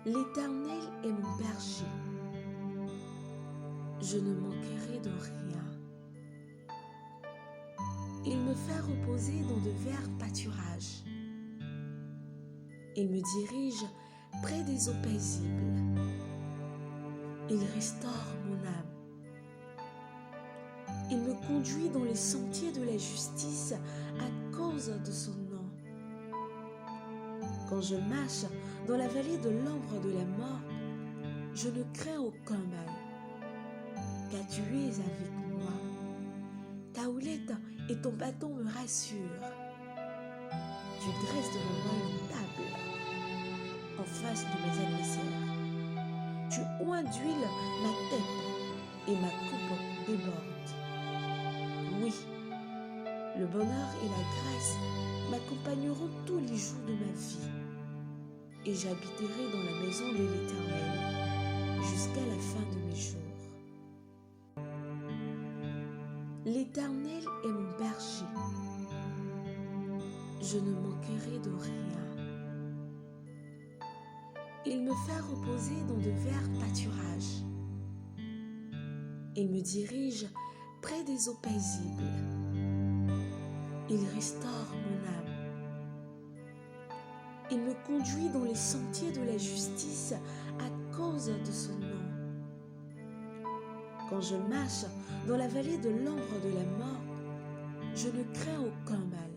L'Éternel est mon berger. Je ne manquerai de rien. Il me fait reposer dans de verts pâturages. Il me dirige près des eaux paisibles. Il restaure mon âme. Il me conduit dans les sentiers de la justice à cause de son nom. Quand je marche dans la vallée de l'ombre de la mort, je ne crains aucun mal, car tu es avec moi. Ta houlette et ton bâton me rassurent. Tu dresses devant moi une table en face de mes adversaires. Tu oins d'huile ma tête et ma coupe déborde. Oui, le bonheur et la grâce m'accompagneront tous les jours de ma vie, et j'habiterai dans la maison de l'Éternel jusqu'à la fin de mes jours. L'Éternel est mon berger. Je ne manquerai de rien. Il me fait reposer dans de verts pâturages. Il me dirige près des eaux paisibles. Il restaure mon âme. Il me conduit dans les sentiers de la justice à cause de son nom. Quand je marche dans la vallée de l'ombre de la mort, je ne crains aucun mal,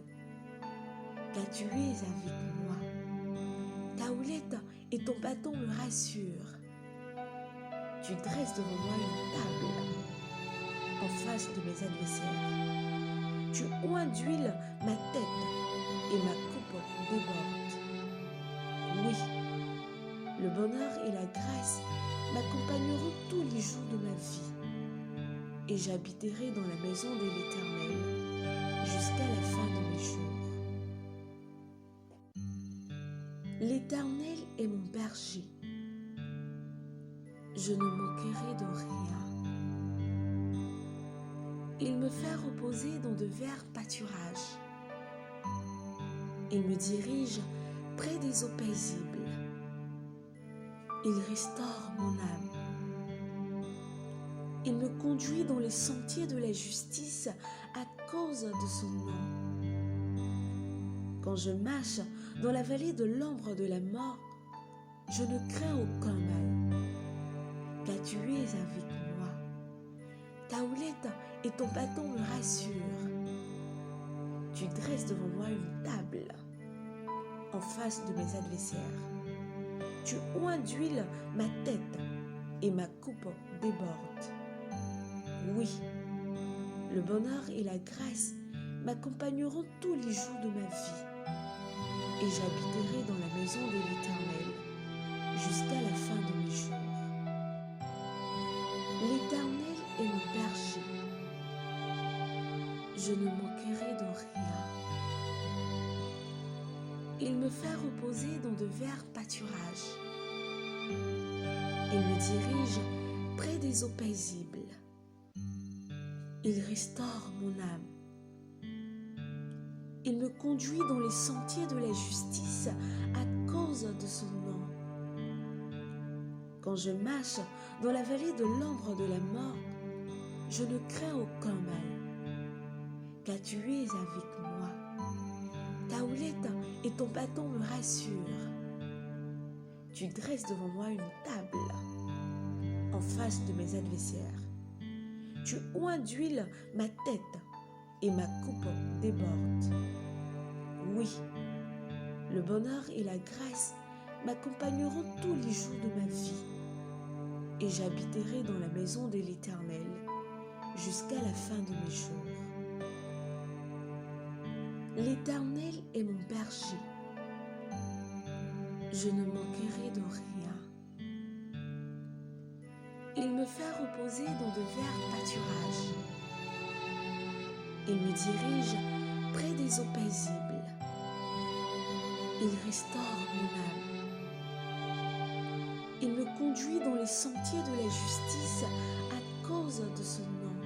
car tu es avec moi. Ta houlette et ton bâton me rassurent. Tu dresses devant moi une table en face de mes adversaires. Tu oins d'huile ma tête et ma coupe déborde. Oui, le bonheur et la grâce m'accompagneront tous les jours de ma vie, et j'habiterai dans la maison de l'Éternel jusqu'à la fin de mes jours. L'Éternel est mon berger. Je ne manquerai de rien. Il me fait reposer dans de verts pâturages. Il me dirige près des eaux paisibles. Il restaure mon âme. Il me conduit dans les sentiers de la justice à cause de son nom. Quand je marche dans la vallée de l'ombre de la mort, je ne crains aucun mal, car tu es avec moi. Ta houlette et ton bâton me rassurent. Tu dresses devant moi une table en face de mes adversaires. Tu oins d'huile ma tête et ma coupe déborde. Oui, le bonheur et la grâce m'accompagneront tous les jours de ma vie, et j'habiterai dans la maison de l'Éternel jusqu'à la fin de mes jours. L'Éternel est mon berger. Je ne manquerai de rien. Il me fait reposer dans de verts pâturages. Il me dirige près des eaux paisibles. Il restaure mon âme. Il me conduit dans les sentiers de la justice à cause de son nom. Quand je marche dans la vallée de l'ombre de la mort, je ne crains aucun mal, car tu es avec moi. Ta houlette et ton bâton me rassurent. Tu dresses devant moi une table en face de mes adversaires. Tu oins d'huile ma tête et ma coupe déborde. Oui, le bonheur et la grâce m'accompagneront tous les jours de ma vie, et j'habiterai dans la maison de l'Éternel jusqu'à la fin de mes jours. L'Éternel est mon berger. Je ne manquerai de rien. Il me fait reposer dans de verts pâturages. Il me dirige près des eaux paisibles. Il restaure mon âme. Il me conduit dans les sentiers de la justice à cause de son nom.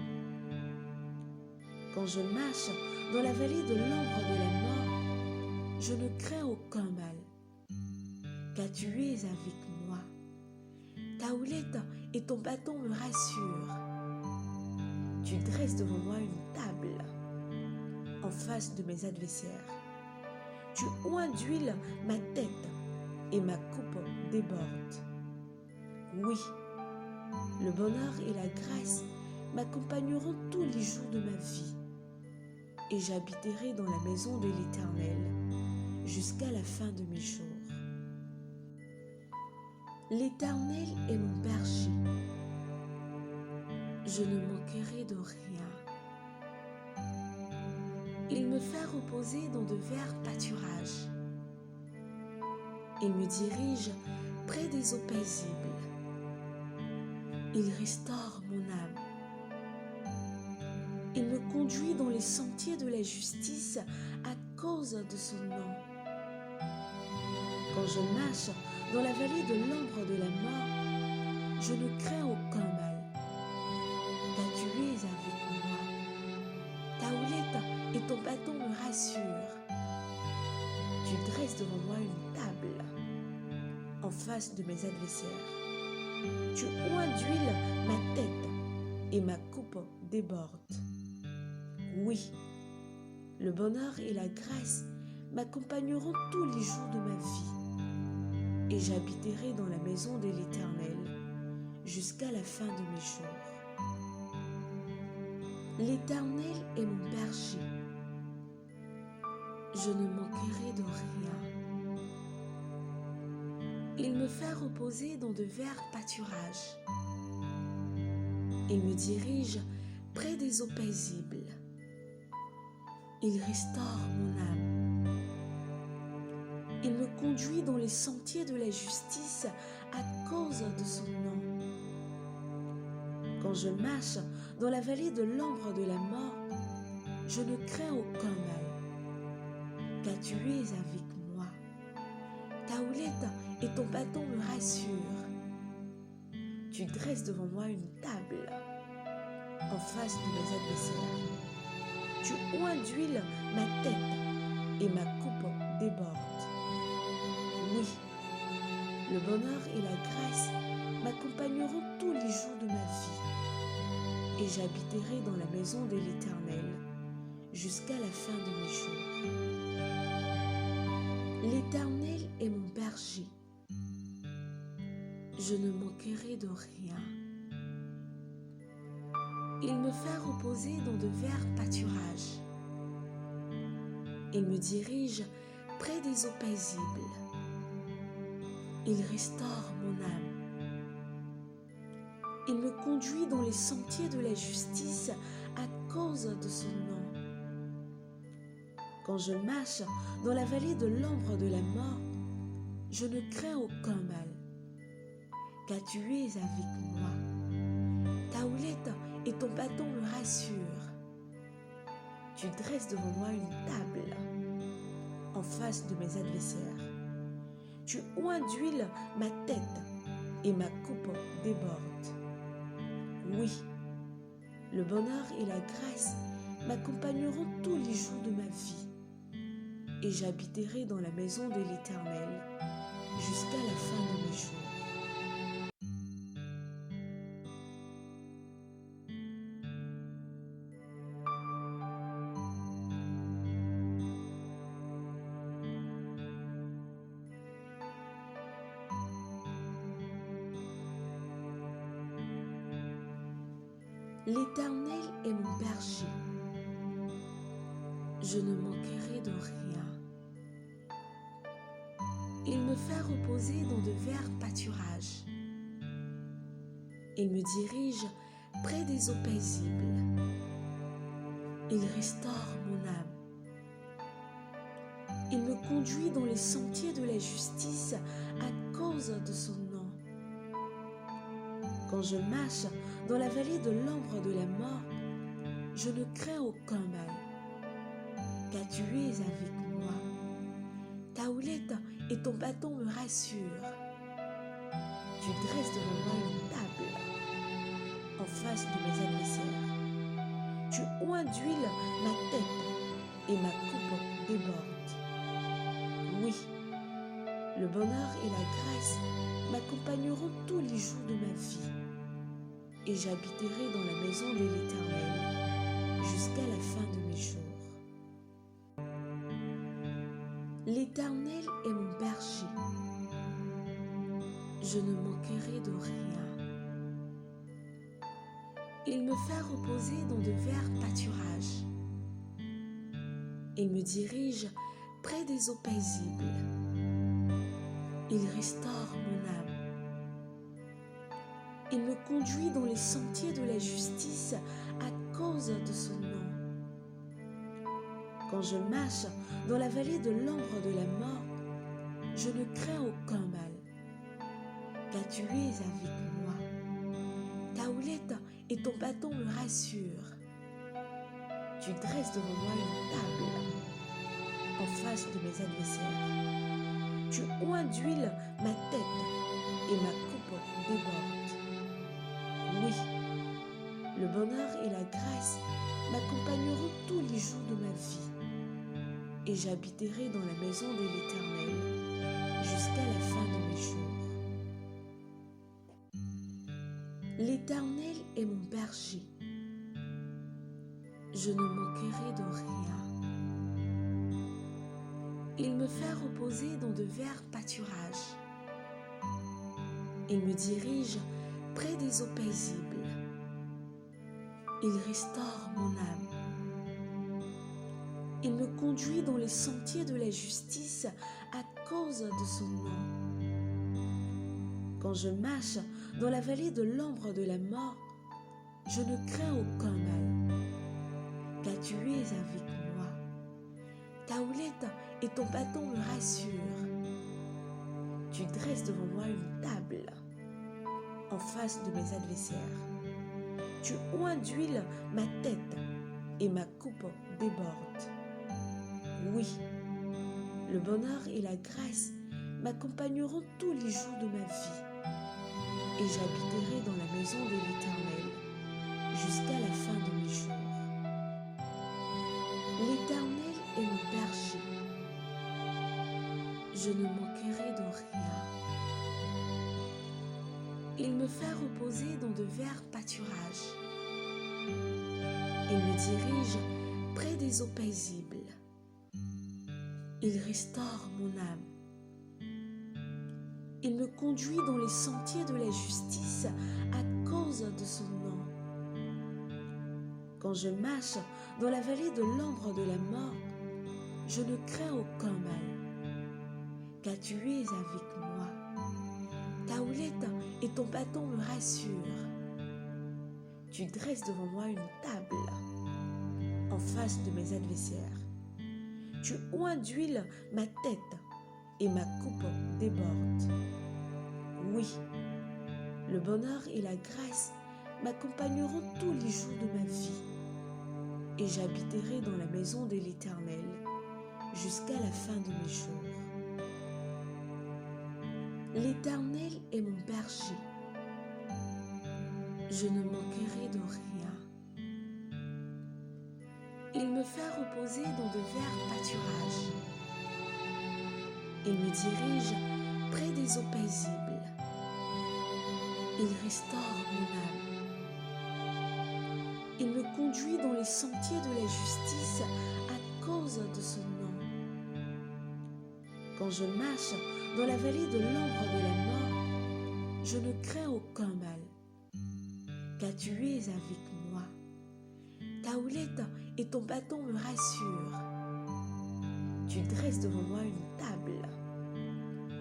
Quand je marche dans la vallée de l'ombre de la mort, je ne crains aucun mal, car tu es avec moi. Ta houlette et ton bâton me rassurent. Tu dresses devant moi une table en face de mes adversaires. Tu oins d'huile ma tête et ma coupe déborde. Oui, le bonheur et la grâce m'accompagneront tous les jours de ma vie, et j'habiterai dans la maison de l'Éternel jusqu'à la fin de mes jours. L'Éternel est mon berger. Je ne manquerai de rien. Il me fait reposer dans de verts pâturages. Il me dirige près des eaux paisibles. Il restaure mon âme. Il me conduit dans les sentiers de la justice à cause de son nom. Quand je marche dans la vallée de l'ombre de la mort, je ne crains aucun mal, car tu es avec moi. Ta houlette et ton bâton me rassurent. Tu dresses devant moi une table en face de mes adversaires. Tu oins d'huile ma tête et ma coupe déborde. Oui, le bonheur et la grâce m'accompagneront tous les jours de ma vie, et j'habiterai dans la maison de l'Éternel jusqu'à la fin de mes jours. L'Éternel est mon berger. Je ne manquerai de rien. Il me fait reposer dans de verts pâturages. Il me dirige près des eaux paisibles. Il restaure mon âme. Il me conduit dans les sentiers de la justice à cause de son nom. Quand je marche dans la vallée de l'ombre de la mort, je ne crains aucun mal, car tu es avec moi. Ta houlette et ton bâton me rassurent. Tu dresses devant moi une table en face de mes adversaires. Tu oins d'huile ma tête et ma coupe déborde. Oui, le bonheur et la grâce m'accompagneront tous les jours de ma vie, et j'habiterai dans la maison de l'Éternel jusqu'à la fin de mes jours. L'Éternel est mon berger. Je ne manquerai de rien. Il me fait reposer dans de verts pâturages. Il me dirige près des eaux paisibles. Il restaure mon âme. Il me conduit dans les sentiers de la justice à cause de son nom. Quand je marche dans la vallée de l'ombre de la mort, je ne crains aucun mal, car tu es avec moi. Ta houlette et ton bâton me rassurent. Tu dresses devant moi une table en face de mes adversaires. Tu oins d'huile ma tête et ma coupe déborde. Oui, le bonheur et la grâce m'accompagneront tous les jours de ma vie, et j'habiterai dans la maison de l'Éternel jusqu'à la fin de mes jours. L'Éternel est mon berger. Je ne manquerai de rien. Il me fait reposer dans de verts pâturages. Il me dirige près des eaux paisibles. Il restaure mon âme. Il me conduit dans les sentiers de la justice à cause de son nom. Quand je marche dans la vallée de l'ombre de la mort, je ne crains aucun mal, car tu es avec moi. Ta houlette et ton bâton me rassurent. Tu dresses devant moi une table en face de mes adversaires. Tu oins d'huile ma tête et ma coupe déborde. Oui, le bonheur et la grâce m'accompagneront tous les jours de ma vie, et j'habiterai dans la maison de l'Éternel jusqu'à la fin de mes jours. L'Éternel est mon berger, je ne manquerai de rien. Il me fait reposer dans de verts pâturages. Il me dirige près des eaux paisibles. Il restaure mon âme. Il me conduit dans les sentiers de la justice à cause de son nom. Quand je marche dans la vallée de l'ombre de la mort, je ne crains aucun mal, car tu es avec moi. Ta houlette et ton bâton me rassurent. Tu dresses devant moi une table en face de mes adversaires. Tu oins d'huile ma tête et ma coupe déborde. Oui, le bonheur et la grâce m'accompagneront tous les jours de ma vie, et j'habiterai dans la maison de l'Éternel jusqu'à la fin de mes jours. L'Éternel est mon berger, je ne manquerai de rien. Il me fait reposer dans de verts pâturages. Il me dirige près des eaux paisibles. Il restaure mon âme. Il me conduit dans les sentiers de la justice à cause de son nom. Quand je marche dans la vallée de l'ombre de la mort, je ne crains aucun mal, car tu es avec moi. Ta houlette et ton bâton me rassurent. Tu dresses devant moi une table en face de mes adversaires. Tu oins d'huile ma tête et ma coupe déborde. Oui, le bonheur et la grâce m'accompagneront tous les jours de ma vie, et j'habiterai dans la maison de l'Éternel jusqu'à la fin de mes jours. L'Éternel est mon berger, je ne manquerai de rien. Il me fait reposer dans de verts pâturages. Il me dirige près des eaux paisibles. Il restaure mon âme. Il me conduit dans les sentiers de la justice à cause de son nom. Quand je marche dans la vallée de l'ombre de la mort, je ne crains aucun mal, car tu es avec moi. Ta houlette et ton bâton me rassurent. Tu dresses devant moi une table en face de mes adversaires. Tu oins d'huile ma tête et ma coupe déborde. Oui, le bonheur et la grâce m'accompagneront tous les jours de ma vie, et j'habiterai dans la maison de l'Éternel jusqu'à la fin de mes jours. L'Éternel est mon berger, je ne manquerai de rien. Il me fait reposer dans de verts pâturages. Il me dirige près des eaux paisibles. Il restaure mon âme. Il me conduit dans les sentiers de la justice à cause de son nom. Quand je marche dans la vallée de l'ombre de la mort, je ne crains aucun mal, car tu es avec moi. Ta houlette et ton bâton me rassurent. Tu dresses devant moi une table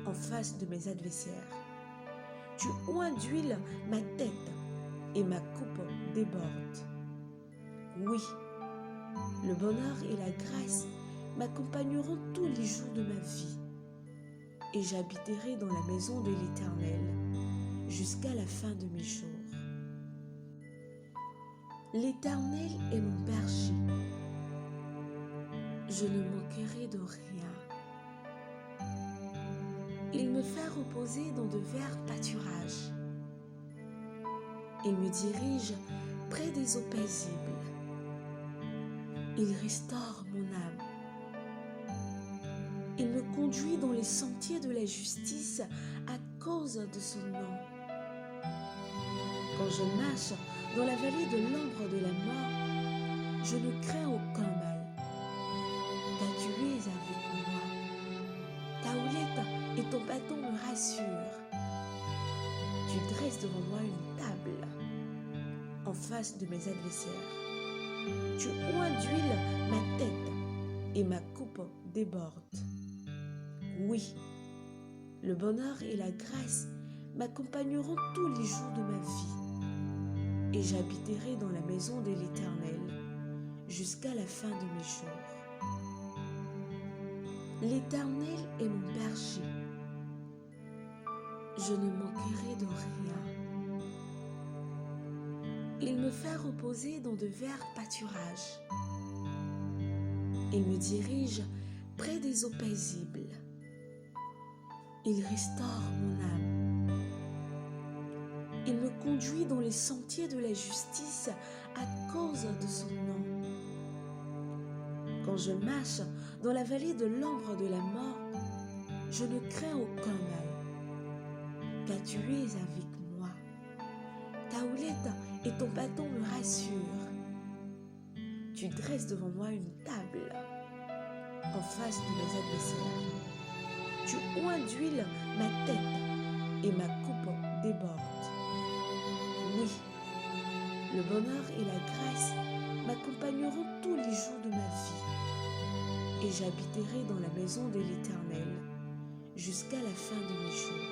en face de mes adversaires. Tu oins d'huile ma tête et ma coupe déborde. Oui, le bonheur et la grâce m'accompagneront tous les jours de ma vie, et j'habiterai dans la maison de l'Éternel jusqu'à la fin de mes jours. L'Éternel est mon berger, je ne manquerai de rien. Il me fait reposer dans de verts pâturages. Il me dirige près des eaux paisibles. Il restaure mon âme. Il me conduit dans les sentiers de la justice à cause de son nom. Quand je marche dans la vallée de l'ombre de la mort, je ne crains aucun mal, car tu es avec moi. Ta houlette et ton bâton me rassurent. Tu dresses devant moi une table en face de mes adversaires. Tu oins d'huile ma tête et ma coupe déborde. Oui, le bonheur et la grâce m'accompagneront tous les jours de ma vie, et j'habiterai dans la maison de l'Éternel jusqu'à la fin de mes jours. L'Éternel est mon berger. Je ne manquerai de rien. Il me fait reposer dans de verts pâturages. Il me dirige près des eaux paisibles. Il restaure mon âme. Il me conduit dans les sentiers de la justice à cause de son nom. Quand je marche dans la vallée de l'ombre de la mort, je ne crains aucun mal, car tu es avec moi. Ta houlette et ton bâton me rassurent. Tu dresses devant moi une table en face de mes adversaires. Tu oins d'huile ma tête et ma coupe déborde. Oui, le bonheur et la grâce m'accompagneront tous les jours de ma vie, et j'habiterai dans la maison de l'Éternel jusqu'à la fin de mes jours.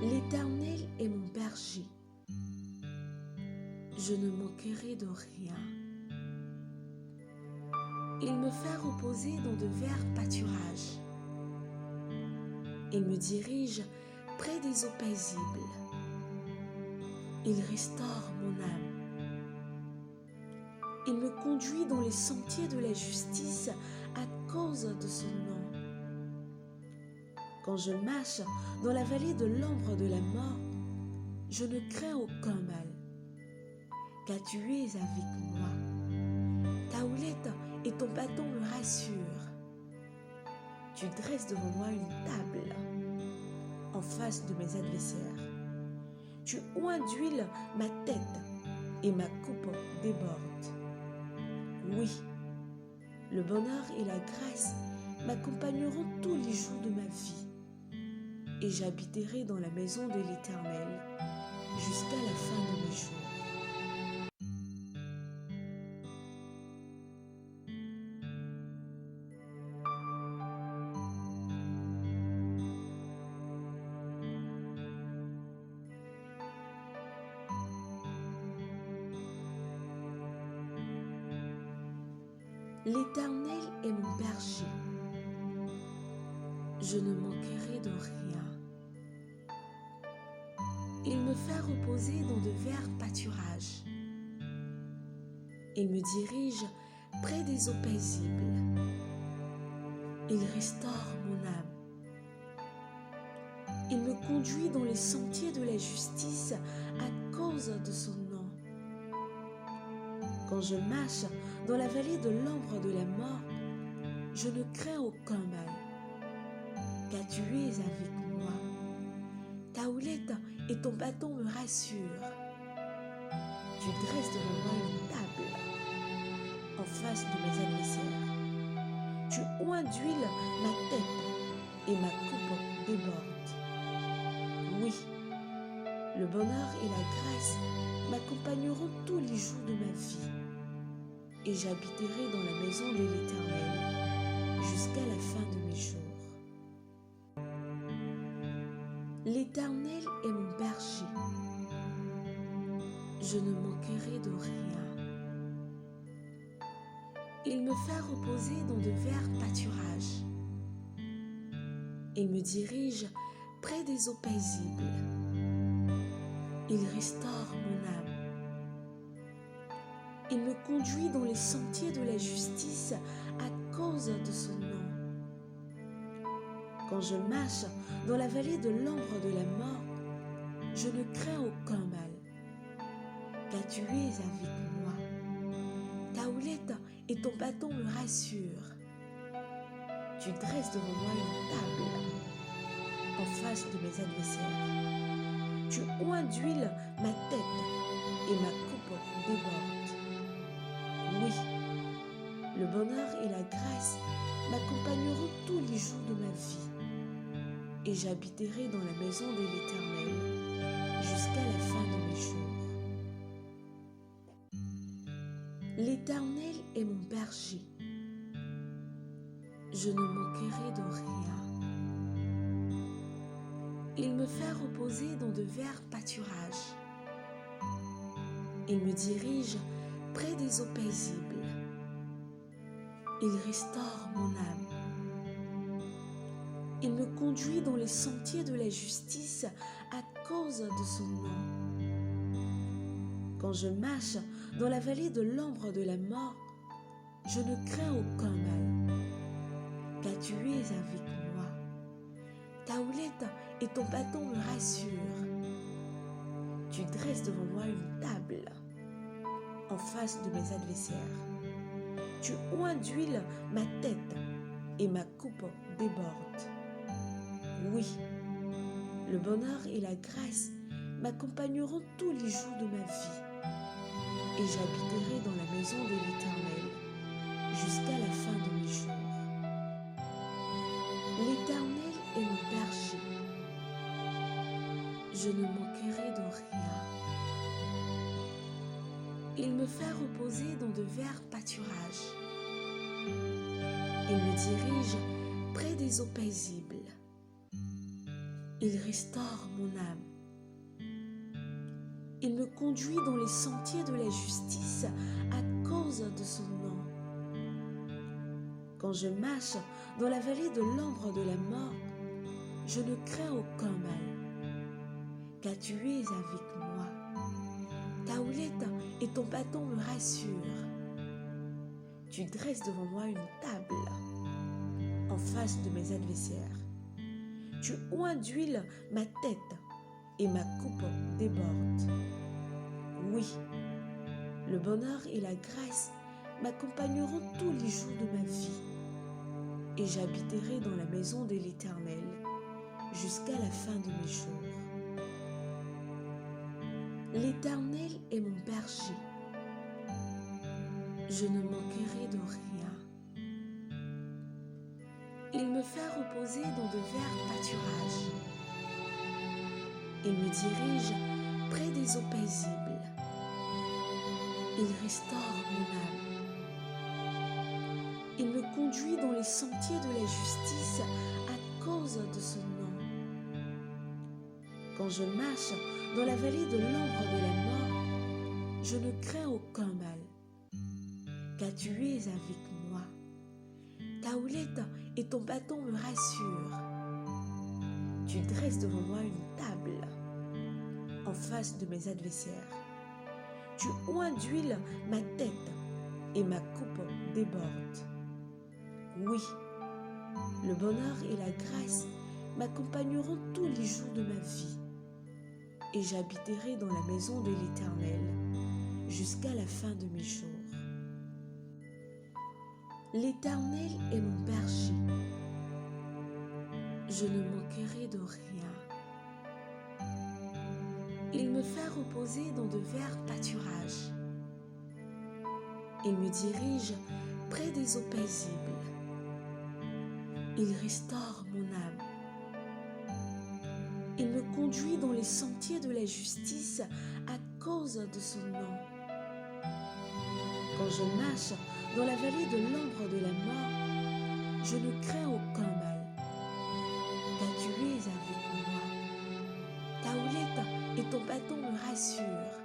L'Éternel est mon berger. Je ne manquerai de rien. Il me fait reposer dans de verts pâturages. Il me dirige près des eaux paisibles. Il restaure mon âme. Il me conduit dans les sentiers de la justice à cause de son nom. Quand je marche dans la vallée de l'ombre de la mort, je ne crains aucun mal, car tu es avec moi. Ta houlette et ton bâton me rassurent. Tu dresses devant moi une table en face de mes adversaires. Tu oins d'huile ma tête et ma coupe déborde. Oui, le bonheur et la grâce m'accompagneront tous les jours de ma vie, et j'habiterai dans la maison de l'Éternel jusqu'à la fin de mes jours. L'Éternel est mon berger. Je ne manquerai de rien. Il me fait reposer dans de verts pâturages. Il me dirige près des eaux paisibles. Il restaure mon âme. Il me conduit dans les sentiers de la justice à cause de son nom. Quand je marche dans la vallée de l'ombre de la mort, je ne crains aucun mal, car tu es avec moi. Ta houlette et ton bâton me rassurent. Tu dresses devant moi une table en face de mes adversaires. Tu oins d'huile ma tête et ma coupe déborde. Oui, le bonheur et la grâce m'accompagneront tous les jours de ma vie, et j'habiterai dans la maison de l'Éternel jusqu'à la fin de mes jours. L'Éternel est mon berger. Je ne manquerai de rien. Il me fait reposer dans de verts pâturages. Il me dirige près des eaux paisibles. Il restaure mon âme. Il me conduit dans les sentiers de la justice à cause de son nom. Quand je marche dans la vallée de l'ombre de la mort, je ne crains aucun mal, car tu es avec moi. Ta houlette et ton bâton me rassurent. Tu dresses devant moi une table en face de mes adversaires. Tu oins d'huile ma tête et ma coupe déborde. Oui, le bonheur et la grâce m'accompagneront tous les jours de ma vie, et j'habiterai dans la maison de l'Éternel jusqu'à la fin de mes jours. L'Éternel est mon berger. Je ne manquerai de rien. Il me fait reposer dans de verts pâturages. Il me dirige près des eaux paisibles. Il restaure mon âme. Il me conduit dans les sentiers de la justice à cause de son nom. Quand je marche dans la vallée de l'ombre de la mort, je ne crains aucun mal, car tu es avec moi. Ta houlette et ton bâton me rassurent. Tu dresses devant moi une table en face de mes adversaires. Tu oins d'huile ma tête et ma coupe déborde. Oui, le bonheur et la grâce m'accompagneront tous les jours de ma vie, et j'habiterai dans la maison de l'Éternel jusqu'à la fin de mes jours. L'Éternel est mon berger. Je ne manquerai de rien. Il me fait reposer dans de verts pâturages. Il me dirige près des eaux paisibles. Il restaure mon âme. Il me conduit dans les sentiers de la justice à cause de son nom. Quand je marche dans la vallée de l'ombre de la mort, je ne crains aucun mal, car tu es avec moi. Ta houlette et ton bâton me rassurent. Tu dresses devant moi une table en face de mes adversaires. Tu oins d'huile ma tête et ma coupe déborde. Oui, le bonheur et la grâce m'accompagneront tous les jours de ma vie, et j'habiterai dans la maison de l'Éternel jusqu'à la fin de mes jours. L'Éternel est mon berger. Je ne manquerai de rien. Il me fait reposer dans de verts pâturages. Il me dirige près des eaux paisibles. Il restaure mon âme. Il me conduit dans les sentiers de la justice à cause de son nom. Quand je marche dans la vallée de l'ombre de la mort, je ne crains aucun mal, car tu es avec moi. Ta houlette et ton bâton me rassurent. Tu dresses devant moi une table en face de mes adversaires. Tu oins d'huile ma tête et ma coupe déborde. Oui, le bonheur et la grâce m'accompagneront tous les jours de ma vie, et j'habiterai dans la maison de l'Éternel jusqu'à la fin de mes jours. L'Éternel est mon berger. Je ne manquerai de rien. Il me fait reposer dans de verts pâturages. Il me dirige près des eaux paisibles. Il restaure mon âme. Il me conduit dans les sentiers de la justice à cause de son nom. Quand je marche dans la vallée de l'ombre de la mort, je ne crains aucun mal, car tu es avec moi. Ta houlette et ton bâton me rassurent.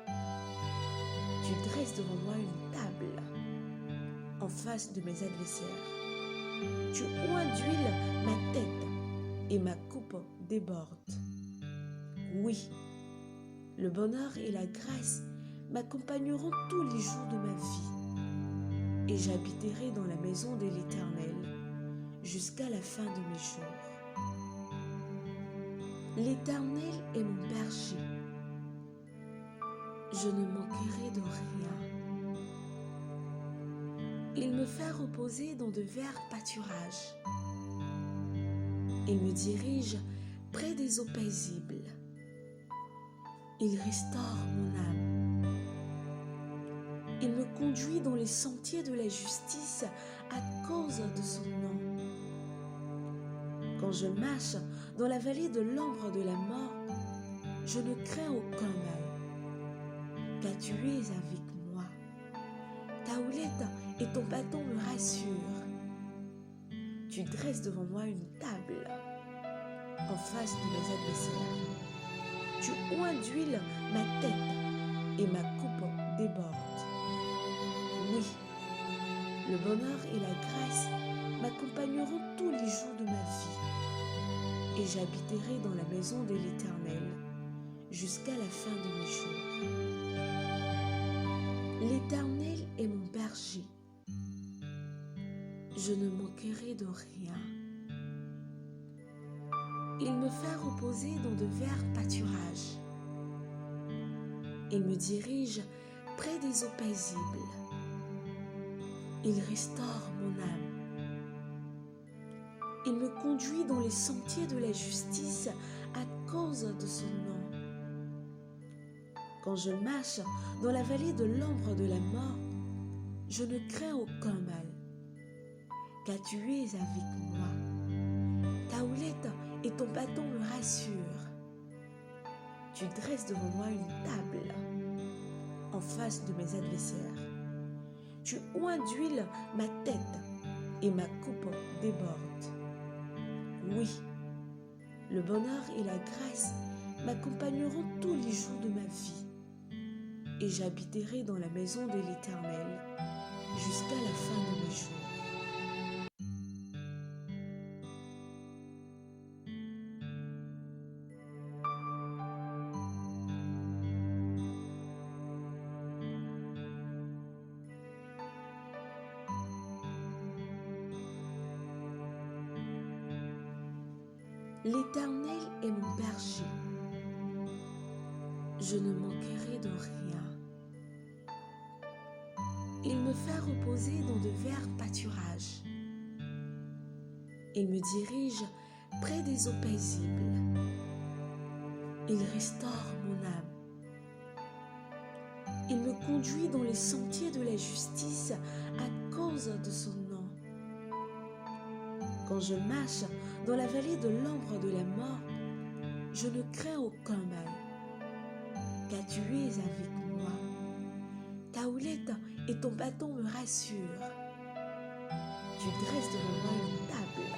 Tu dresses devant moi une table en face de mes adversaires. Tu oins d'huile ma tête et ma coupe déborde. Oui, le bonheur et la grâce m'accompagneront tous les jours de ma vie, et j'habiterai dans la maison de l'Éternel jusqu'à la fin de mes jours. L'Éternel est mon berger. Je ne manquerai de rien. Il me fait reposer dans de verts pâturages. Il me dirige près des eaux paisibles. Il restaure mon âme. Il me conduit dans les sentiers de la justice à cause de son nom. Quand je marche dans la vallée de l'ombre de la mort, je ne crains aucun mal, car tu es avec moi. Ta houlette et ton bâton me rassurent. Tu dresses devant moi une table en face de mes adversaires. Tu oins d'huile ma tête et ma coupe déborde. Oui, le bonheur et la grâce m'accompagneront tous les jours de ma vie, et j'habiterai dans la maison de l'Éternel jusqu'à la fin de mes jours. L'Éternel est mon berger. Je ne manquerai de rien. Il me fait reposer dans de verts pâturages. Il me dirige près des eaux paisibles. Il restaure mon âme. Il me conduit dans les sentiers de la justice à cause de son nom. Quand je marche dans la vallée de l'ombre de la mort, je ne crains aucun mal, car tu es avec moi. Ta houlette et ton bâton me rassurent. Tu dresses devant moi une table en face de mes adversaires. Tu oins d'huile ma tête et ma coupe déborde. Oui, le bonheur et la grâce m'accompagneront tous les jours de ma vie, et j'habiterai dans la maison de l'Éternel jusqu'à la fin de mes jours. L'Éternel est mon berger. Je ne manquerai de rien. Il me fait reposer dans de verts pâturages. Il me dirige près des eaux paisibles. Il restaure mon âme. Il me conduit dans les sentiers de la justice à cause de son nom. Quand je marche dans la vallée de l'ombre de la mort, je ne crains aucun mal, car tu es avec moi. Ta houlette et ton bâton me rassurent. Tu dresses devant moi une table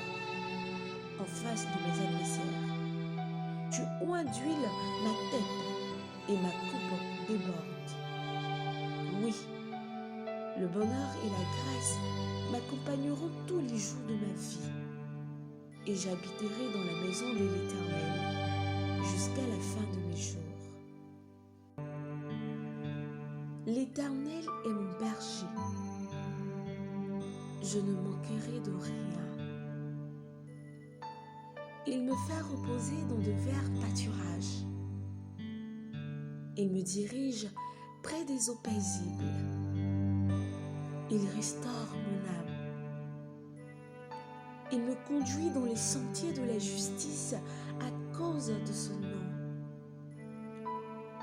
en face de mes adversaires. Tu oins d'huile ma tête et ma coupe déborde. Oui, le bonheur et la grâce m'accompagneront tous les jours de ma vie, et j'habiterai dans la maison de l'Éternel jusqu'à la fin de mes jours. L'Éternel est mon berger. Je ne manquerai de rien. Il me fait reposer dans de verts pâturages. Il me dirige près des eaux paisibles. Il restaure mon âme. Il me conduit dans les sentiers de la justice à cause de son nom.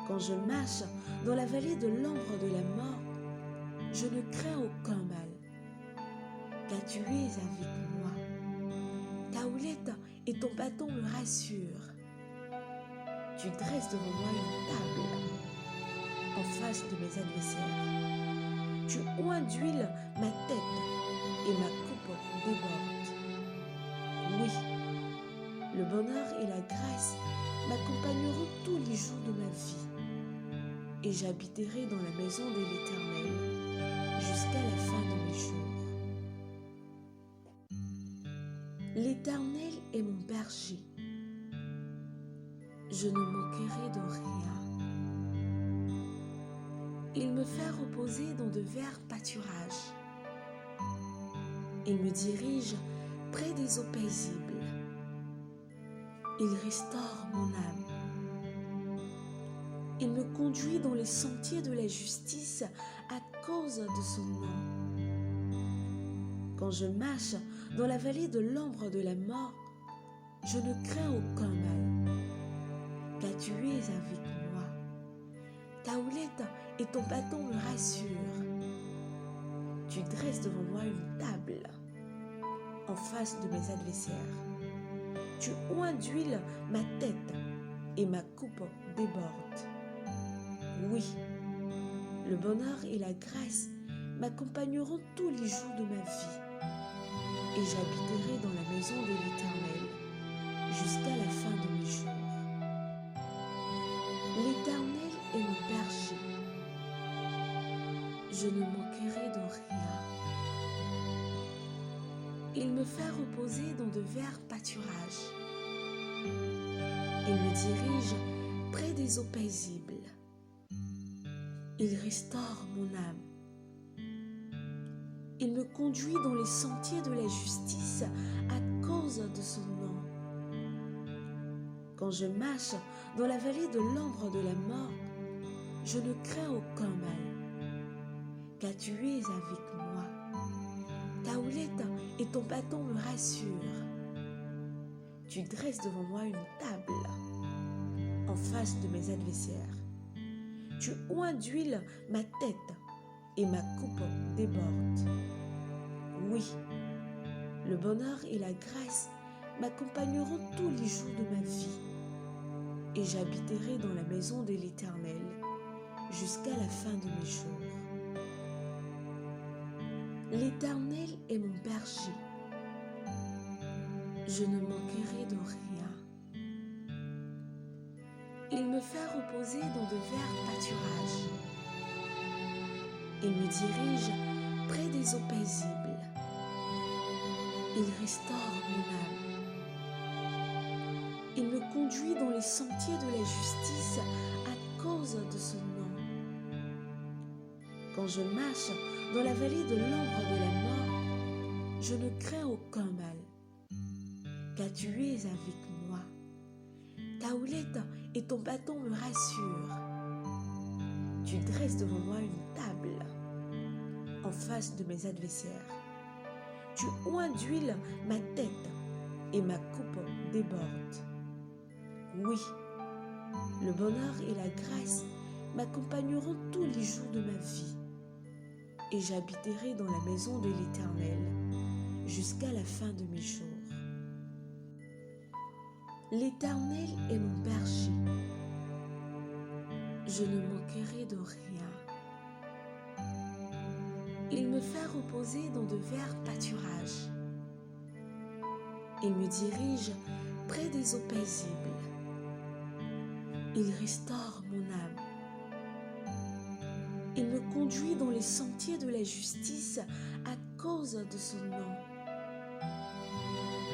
Quand je marche dans la vallée de l'ombre de la mort, je ne crains aucun mal, car tu es avec moi. Ta houlette et ton bâton me rassurent. Tu dresses devant moi une table en face de mes adversaires. Tu oins d'huile ma tête et ma coupe déborde. Oui, le bonheur et la grâce m'accompagneront tous les jours de ma vie, et j'habiterai dans la maison de l'Éternel jusqu'à la fin de mes jours. L'Éternel est mon berger. Je ne manquerai de rien. Il me fait reposer dans de verts pâturages. Il me dirige près des eaux paisibles. Il restaure mon âme. Il me conduit dans les sentiers de la justice à cause de son nom. Quand je marche dans la vallée de l'ombre de la mort, je ne crains aucun mal, car tu es avec moi. Ta houlette et ton bâton me rassurent. Tu dresses devant moi une table en face de mes adversaires. Tu oins d'huile ma tête et ma coupe déborde. Oui, le bonheur et la grâce m'accompagneront tous les jours de ma vie, et j'habiterai dans la maison de l'Éternel jusqu'à la fin de mes jours. L'Éternel est mon berger. Je ne manquerai de rien. Il me fait reposer dans de verts pâturages. Il me dirige près des eaux paisibles. Il restaure mon âme. Il me conduit dans les sentiers de la justice à cause de son nom. Quand je marche dans la vallée de l'ombre de la mort, je ne crains aucun mal, car tu es avec moi. Ta houlette et ton bâton me rassurent. Tu dresses devant moi une table en face de mes adversaires. Tu oins d'huile ma tête et ma coupe déborde. Oui, le bonheur et la grâce m'accompagneront tous les jours de ma vie, et j'habiterai dans la maison de l'Éternel jusqu'à la fin de mes jours. L'Éternel est mon berger. Je ne manquerai de rien. Il me fait reposer dans de verts pâturages. Il me dirige près des eaux paisibles. Il restaure mon âme. Il me conduit dans les sentiers de la justice à cause de son nom. Quand je marche dans la vallée de l'ombre de la mort, je ne crains aucun mal, car tu es avec moi. Ta houlette et ton bâton me rassurent. Tu dresses devant moi une table en face de mes adversaires. Tu oins d'huile ma tête et ma coupe déborde. Oui, le bonheur et la grâce m'accompagneront tous les jours de ma vie, et j'habiterai dans la maison de l'Éternel jusqu'à la fin de mes jours. L'Éternel est mon berger. Je ne manquerai de rien. Il me fait reposer dans de verts pâturages. Il me dirige près des eaux paisibles. Il restaure mon âme. Il me conduit dans les sentiers de la justice à cause de son nom.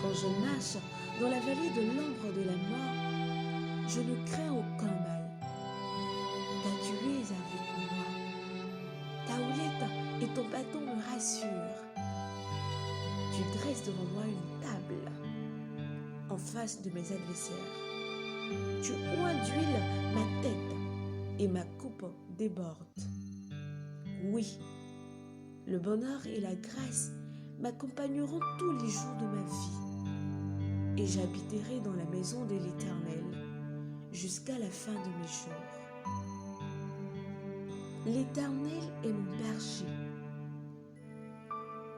Quand je marche dans la vallée de l'ombre de la mort, je ne crains aucun mal, car tu es avec moi. Ta houlette et ton bâton me rassurent. Tu dresses devant moi une table en face de mes adversaires. Tu oins d'huile ma tête et ma coupe déborde. Oui, le bonheur et la grâce m'accompagneront tous les jours de ma vie, et j'habiterai dans la maison de l'Éternel jusqu'à la fin de mes jours. L'Éternel est mon berger.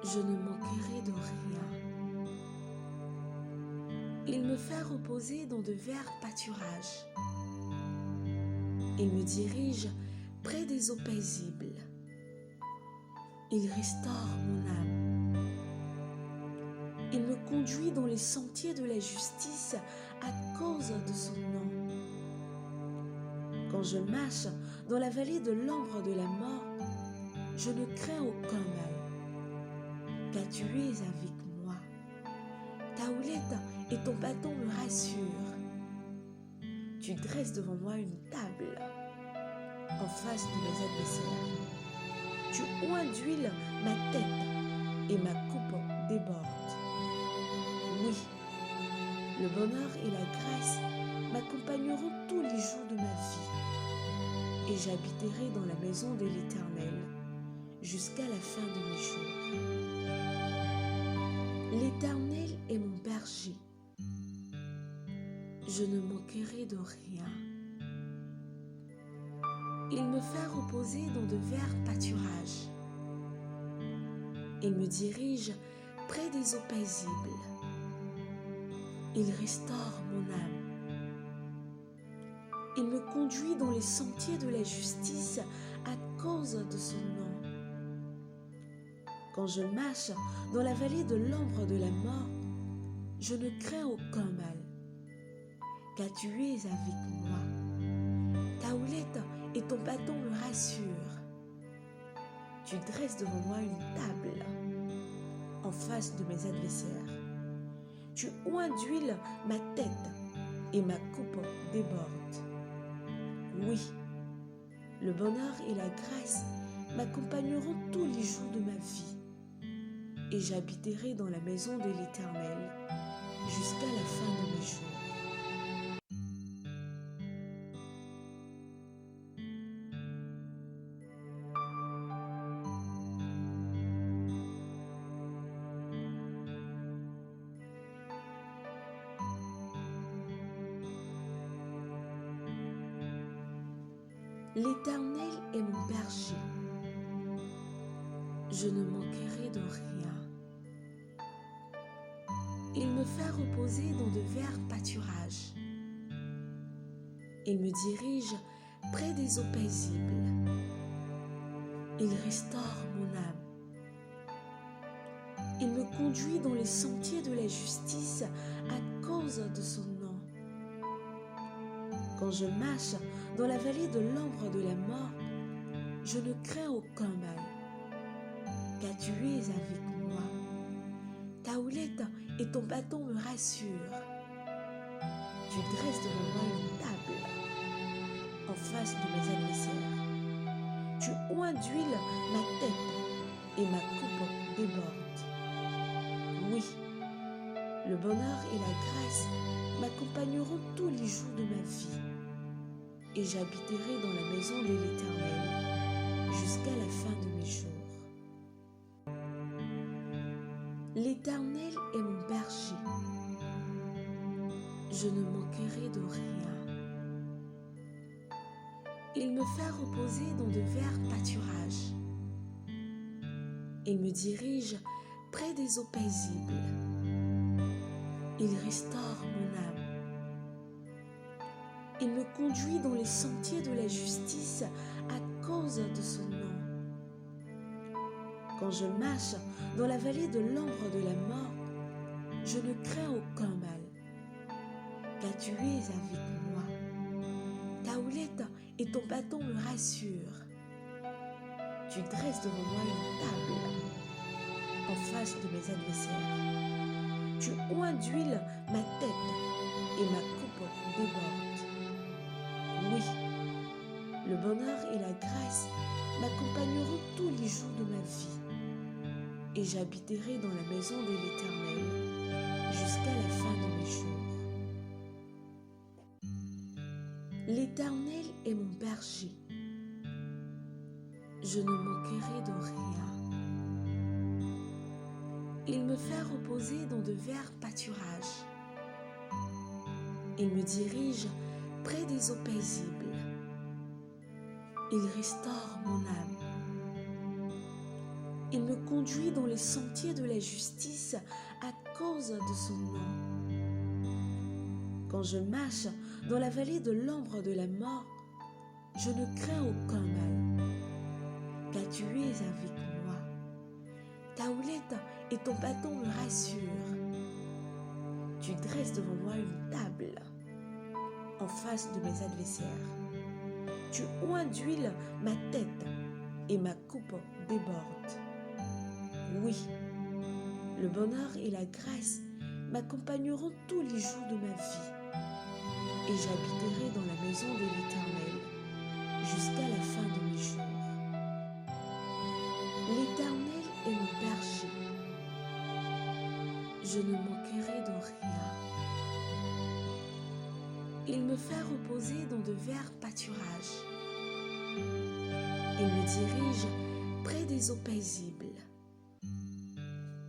Je ne manquerai de rien. Il me fait reposer dans de verts pâturages. Il me dirige près des eaux paisibles. Il restaure mon âme. Il me conduit dans les sentiers de la justice à cause de son nom. Quand je marche dans la vallée de l'ombre de la mort, je ne crains aucun mal, car tu es avec moi. Ta houlette et ton bâton me rassurent. Tu dresses devant moi une table en face de mes adversaires. Tu oins d'huile ma tête et ma coupe déborde. Oui, le bonheur et la grâce m'accompagneront tous les jours de ma vie, et j'habiterai dans la maison de l'Éternel jusqu'à la fin de mes jours. L'Éternel est mon berger. Je ne manquerai de rien. Il me fait reposer dans de verts pâturages. Il me dirige près des eaux paisibles. Il restaure mon âme. Il me conduit dans les sentiers de la justice à cause de son nom. Quand je marche dans la vallée de l'ombre de la mort, je ne crains aucun mal, car tu es avec moi. Ta houlette et ton bâton me rassurent. Tu dresses devant moi une table en face de mes adversaires. Tu oins d'huile ma tête et ma coupe déborde. Oui, le bonheur et la grâce m'accompagneront tous les jours de ma vie, et j'habiterai dans la maison de l'Éternel jusqu'à la fin de mes jours. L'Éternel est mon berger. Je ne manquerai de rien. Il me fait reposer dans de verts pâturages. Il me dirige près des eaux paisibles. Il restaure mon âme. Il me conduit dans les sentiers de la justice à cause de son nom. Quand je marche dans la vallée de l'ombre de la mort, je ne crains aucun mal, car tu es avec moi. Ta houlette et ton bâton me rassurent. Tu dresses devant moi une table en face de mes adversaires. Tu oins d'huile ma tête et ma coupe déborde. Oui, le bonheur et la grâce m'accompagneront tous les jours de ma vie, et j'habiterai dans la maison de l'Éternel jusqu'à la fin de mes jours. L'Éternel est mon berger. Je ne manquerai de rien. Il me fait reposer dans de verts pâturages. Il me dirige près des eaux paisibles. Il restaure mon âme. Il me conduit dans les sentiers de la justice à cause de son nom. Quand je marche dans la vallée de l'ombre de la mort, je ne crains aucun mal, car tu es avec moi. Ta houlette et ton bâton me rassurent. Tu dresses devant moi une table en face de mes adversaires. Tu oins d'huile ma tête et ma coupe déborde. Oui, le bonheur et la grâce m'accompagneront tous les jours de ma vie, et j'habiterai dans la maison de l'Éternel jusqu'à la fin de mes jours. L'Éternel est mon berger. Je ne manquerai de rien. Il me fait reposer dans de verts pâturages. Il me dirige près des eaux paisibles. Il restaure mon âme. Il me conduit dans les sentiers de la justice à cause de son nom. Quand je marche dans la vallée de l'ombre de la mort, je ne crains aucun mal, car tu es avec moi. Ta houlette et ton bâton me rassurent. Tu dresses devant moi une table en face de mes adversaires. Tu oins d'huile ma tête et ma coupe déborde. Oui, le bonheur et la grâce m'accompagneront tous les jours de ma vie, et j'habiterai dans la maison de l'Éternel jusqu'à la fin de mes jours. L'Éternel est mon berger. Je ne manquerai de rien. Il me fait reposer dans de verts pâturages. Il me dirige près des eaux paisibles.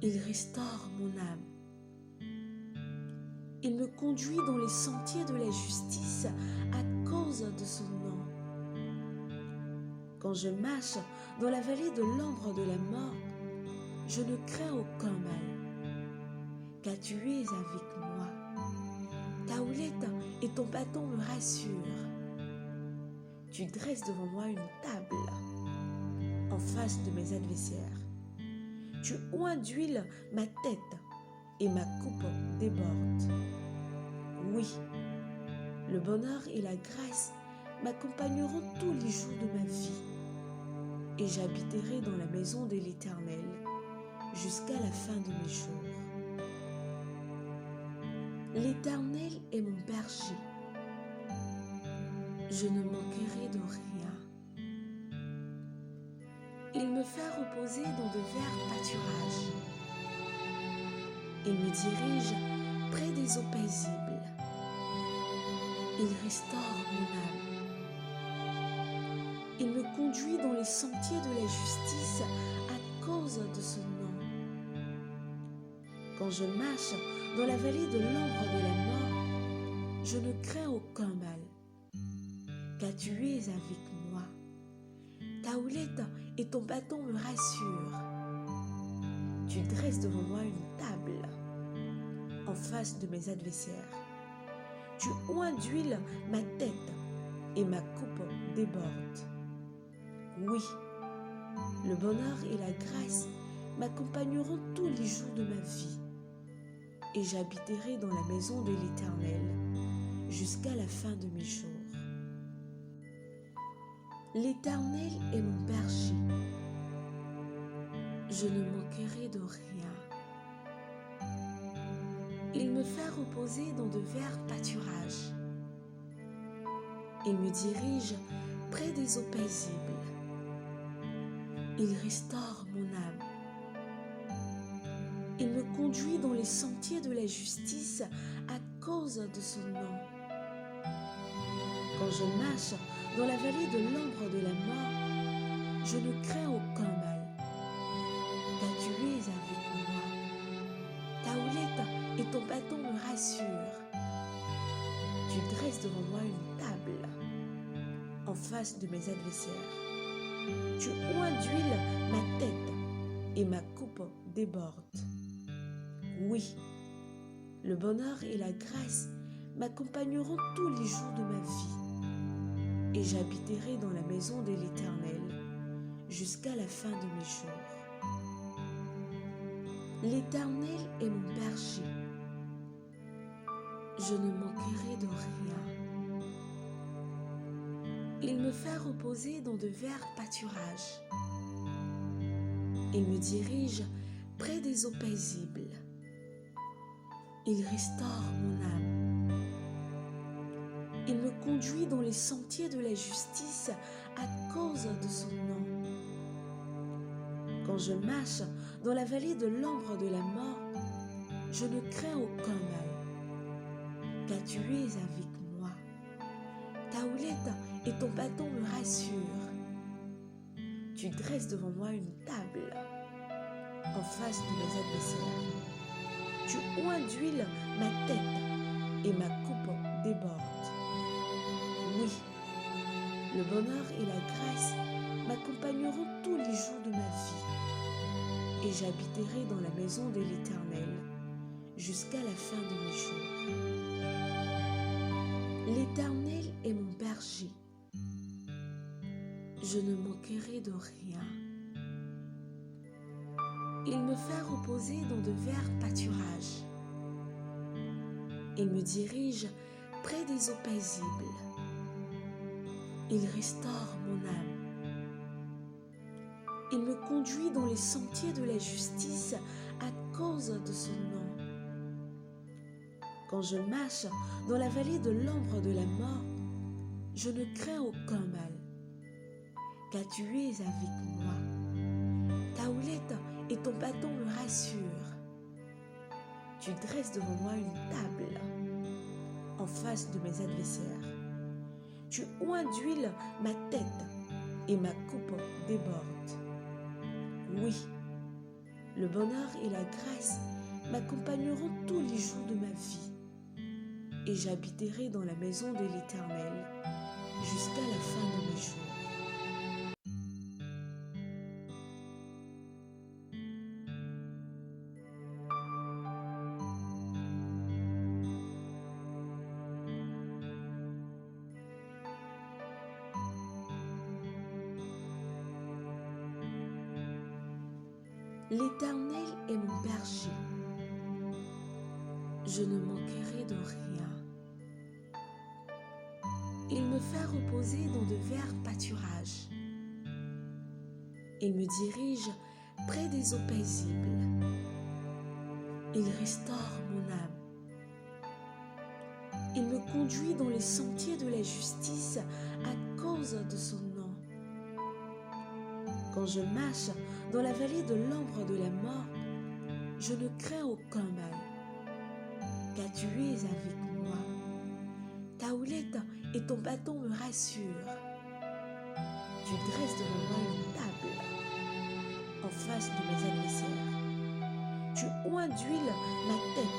Il restaure mon âme. Il me conduit dans les sentiers de la justice à cause de son nom. Quand je marche dans la vallée de l'ombre de la mort, je ne crains aucun mal, car tu es avec moi. Ta houlette et ton bâton me rassurent. Tu dresses devant moi une table en face de mes adversaires. Tu oins d'huile ma tête et ma coupe déborde. Oui, le bonheur et la grâce m'accompagneront tous les jours de ma vie, et j'habiterai dans la maison de l'Éternel jusqu'à la fin de mes jours. L'Éternel est mon berger. Je ne manquerai de rien. Il me fait reposer dans de verts pâturages. Il me dirige près des eaux paisibles. Il restaure mon âme. Il me conduit dans les sentiers de la justice à cause de son nom. Quand je marche dans la vallée de l'ombre de la mort, je ne crains aucun mal, car tu es avec moi. Ta houlette et ton bâton me rassurent. Tu dresses devant moi une table en face de mes adversaires. Tu oins d'huile ma tête et ma coupe déborde. Oui, le bonheur et la grâce m'accompagneront tous les jours de ma vie, et j'habiterai dans la maison de l'Éternel jusqu'à la fin de mes jours. L'Éternel est mon berger. Je ne manquerai de rien. Il me fait reposer dans de verts pâturages. Il me dirige près des eaux paisibles. Il restaure mon âme. Il me conduit dans les sentiers de la justice à cause de son nom. Quand je marche dans la vallée de l'ombre de la mort, je ne crains aucun mal, car tu es avec moi. Ta houlette et ton bâton me rassurent. Tu dresses devant moi une table en face de mes adversaires. Tu oins d'huile ma tête et ma coupe déborde. Oui, le bonheur et la grâce m'accompagneront tous les jours de ma vie, et j'habiterai dans la maison de l'Éternel jusqu'à la fin de mes jours. L'Éternel est mon berger. Je ne manquerai de rien. Il me fait reposer dans de verts pâturages. Il me dirige près des eaux paisibles. Il restaure mon âme. Il me conduit dans les sentiers de la justice à cause de son nom. Quand je marche dans la vallée de l'ombre de la mort, je ne crains aucun mal, car tu es avec moi. Ta houlette et ton bâton me rassurent. Tu dresses devant moi une table en face de mes adversaires. Tu oins d'huile ma tête et ma coupe déborde. Oui, le bonheur et la grâce m'accompagneront tous les jours de ma vie, et j'habiterai dans la maison de l'Éternel jusqu'à la fin de mes jours. L'Éternel est mon berger. Je ne manquerai de rien. Il me fait reposer dans de verts pâturages. Il me dirige près des eaux paisibles. Il restaure mon âme. Il me conduit dans les sentiers de la justice à cause de son nom. Quand je marche dans la vallée de l'ombre de la mort, je ne crains aucun mal, car tu es avec moi. Ta houlette et ton bâton me rassurent. Tu dresses devant moi une table en face de mes adversaires. Tu oins d'huile ma tête et ma coupe déborde. Oui, le bonheur et la grâce m'accompagneront tous les jours de ma vie, et j'habiterai dans la maison de l'Éternel jusqu'à la fin de mes jours. L'Éternel est mon berger. Je ne manquerai de rien. Il me fait reposer dans de verts pâturages. Il me dirige près des eaux paisibles. Il restaure mon âme. Il me conduit dans les sentiers de la justice à cause de son nom. Quand je marche dans la vallée de l'ombre de la mort, je ne crains aucun mal, car tu es avec moi. Ta houlette et ton bâton me rassurent. Tu dresses devant moi une table en face de mes adversaires. Tu oins d'huile ma tête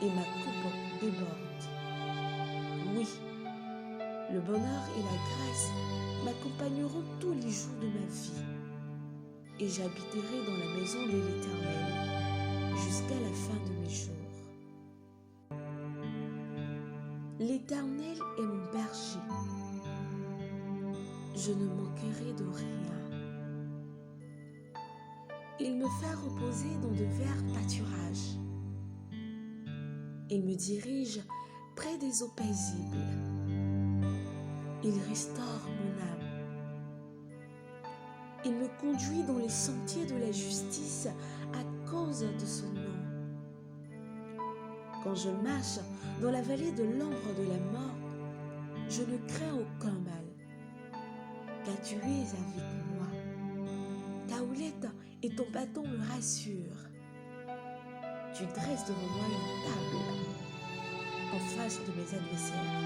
et ma coupe déborde. Oui, le bonheur et la grâce m'accompagneront tous les jours de ma vie, et j'habiterai dans la maison de l'Éternel jusqu'à la fin de mes jours. L'Éternel est mon berger. Je ne manquerai de rien. Il me fait reposer dans de verts pâturages. Il me dirige près des eaux paisibles. Il restaure mon âme. Il me conduit dans les sentiers de la justice à cause de son nom. Quand je marche dans la vallée de l'ombre de la mort, je ne crains aucun mal, car tu es avec moi. Ta houlette et ton bâton me rassurent. Tu dresses devant moi une table en face de mes adversaires.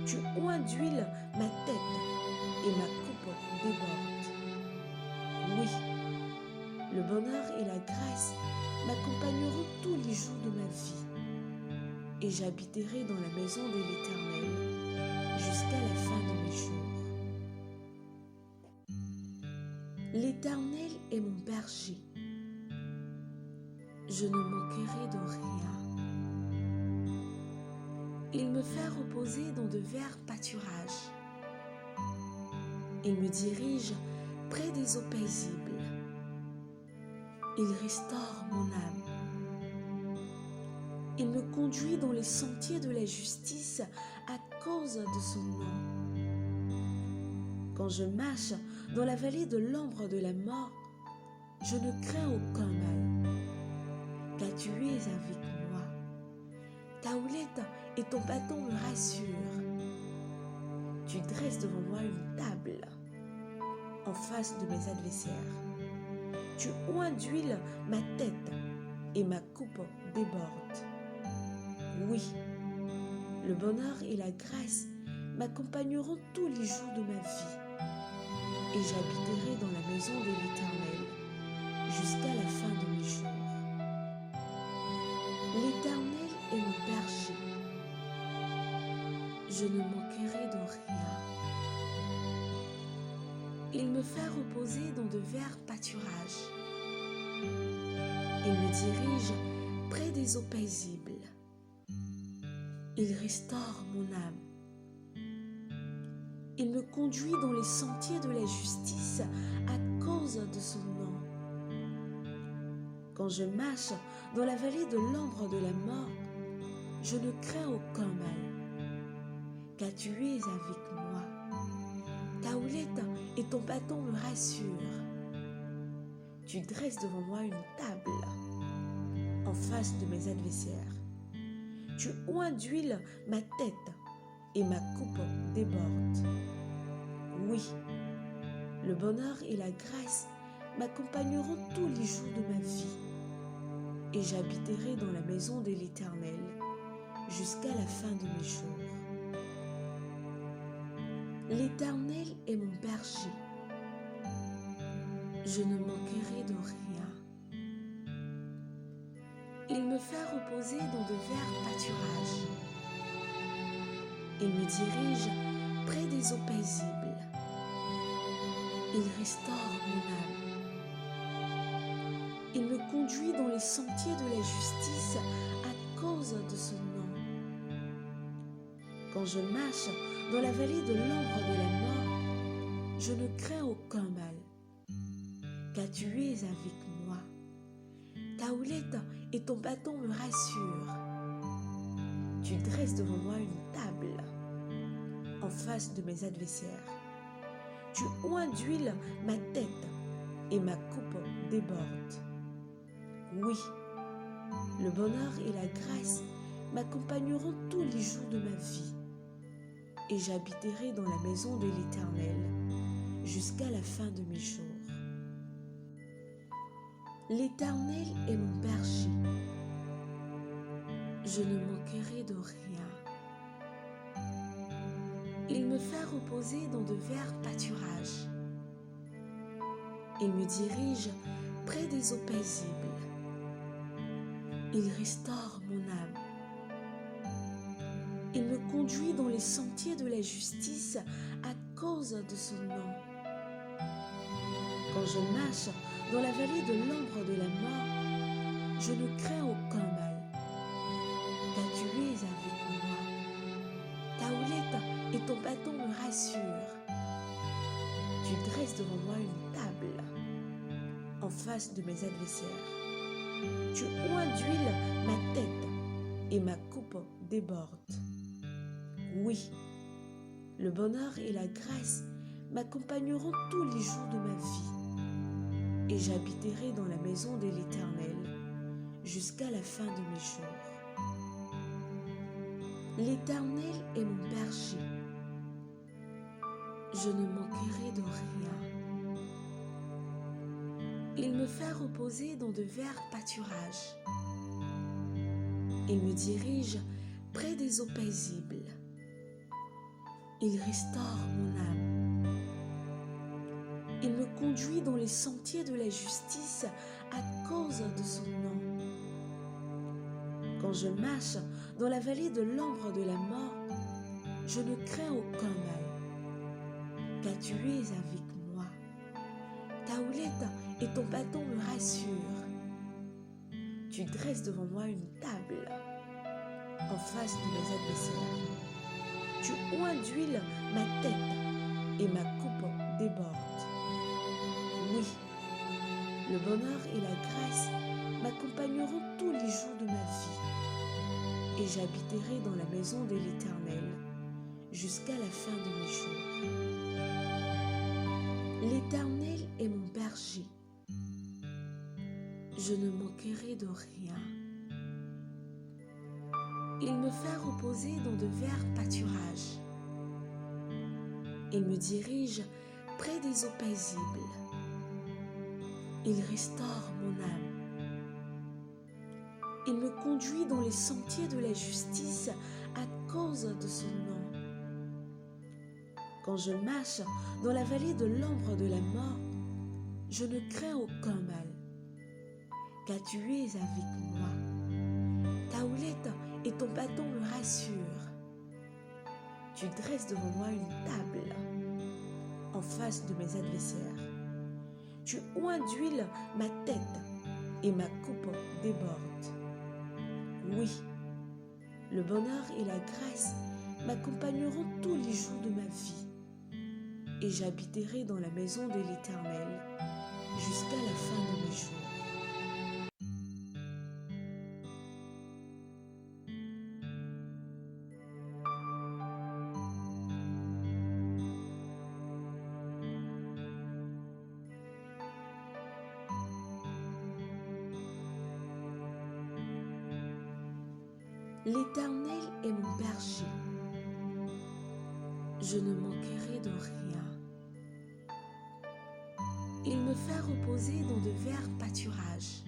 Tu oins d'huile ma tête et ma coupe déborde. Oui, le bonheur et la grâce m'accompagneront tous les jours de ma vie, et j'habiterai dans la maison de l'Éternel jusqu'à la fin de mes jours. L'Éternel est mon berger. Je ne manquerai de rien. Il me fait reposer dans de verts pâturages. Il me dirige près des eaux paisibles. Il restaure mon âme. Il me conduit dans les sentiers de la justice à cause de son nom. Quand je marche dans la vallée de l'ombre de la mort, je ne crains aucun mal, car tu es avec moi. Ta houlette et ton bâton me rassurent. Tu dresses devant moi une table en face de mes adversaires. Tu oins d'huile ma tête et ma coupe déborde. Oui, le bonheur et la grâce m'accompagneront tous les jours de ma vie, et j'habiterai dans la maison de l'Éternel jusqu'à la fin de mes jours. L'Éternel est mon berger. Je ne manquerai de rien. Il me fait reposer dans de verts pâturages. Il me dirige près des eaux paisibles. Il restaure mon âme. Il me conduit dans les sentiers de la justice à cause de son nom. Quand je marche dans la vallée de l'ombre de la mort, je ne crains aucun mal, car tu es avec moi. Ta houlette et ton bâton me rassurent. Tu dresses devant moi une table en face de mes adversaires. Tu oins d'huile ma tête et ma coupe déborde. Oui, le bonheur et la grâce m'accompagneront tous les jours de ma vie, et j'habiterai dans la maison de l'Éternel jusqu'à la fin de mes jours. L'Éternel est mon berger. Je ne manquerai de rien. Il me fait reposer dans de verts pâturages. Il me dirige près des eaux paisibles. Il restaure mon âme. Il me conduit dans les sentiers de la justice à cause de son nom. Quand je marche dans la vallée de l'ombre de la mort, je ne crains aucun mal, car tu es avec moi. Ta houlette et ton bâton me rassurent. Tu dresses devant moi une table en face de mes adversaires. Tu oins d'huile ma tête et ma coupe déborde. Oui, le bonheur et la grâce m'accompagneront tous les jours de ma vie, et j'habiterai dans la maison de l'Éternel jusqu'à la fin de mes jours. L'Éternel est mon berger. Je ne manquerai de rien. Il me fait reposer dans de verts pâturages. Il me dirige près des eaux paisibles. Il restaure mon âme. Il me conduit dans les sentiers de la justice à cause de son nom. Quand je marche dans la vallée de l'ombre de la mort, je ne crains aucun mal, car tu es avec moi. Ta houlette et ton bâton me rassurent. Tu dresses devant moi une table en face de mes adversaires. Tu oins d'huile ma tête et ma coupe déborde. Oui, le bonheur et la grâce m'accompagneront tous les jours de ma vie, et j'habiterai dans la maison de l'Éternel jusqu'à la fin de mes jours. L'Éternel est mon berger. Je ne manquerai de rien. Il me fait reposer dans de verts pâturages. Il me dirige près des eaux paisibles. Il restaure mon âme. Il me conduit dans les sentiers de la justice à cause de son nom. Quand je marche dans la vallée de l'ombre de la mort, je ne crains aucun mal, car tu es avec moi. Ta houlette et ton bâton me rassurent. Tu dresses devant moi une table en face de mes adversaires. Tu oins d'huile ma tête et ma coupe déborde. Oui, le bonheur et la grâce m'accompagneront tous les jours de ma vie, et j'habiterai dans la maison de l'Éternel jusqu'à la fin de mes jours. L'Éternel est mon berger. Je ne manquerai de rien. Il me fait reposer dans de verts pâturages. Il me dirige près des eaux paisibles. Il restaure mon âme. Il me conduit dans les sentiers de la justice à cause de son nom. Quand je marche dans la vallée de l'ombre de la mort, je ne crains aucun mal, car tu es avec moi. Ta houlette et ton bâton me rassurent. Tu dresses devant moi une table en face de mes adversaires. Tu oins d'huile ma tête et ma coupe déborde. Oui, le bonheur et la grâce m'accompagneront tous les jours de ma vie, et j'habiterai dans la maison de l'Éternel jusqu'à la fin de mes jours. L'Éternel est mon berger. Je ne manquerai de rien. Il me fait reposer dans de verts pâturages.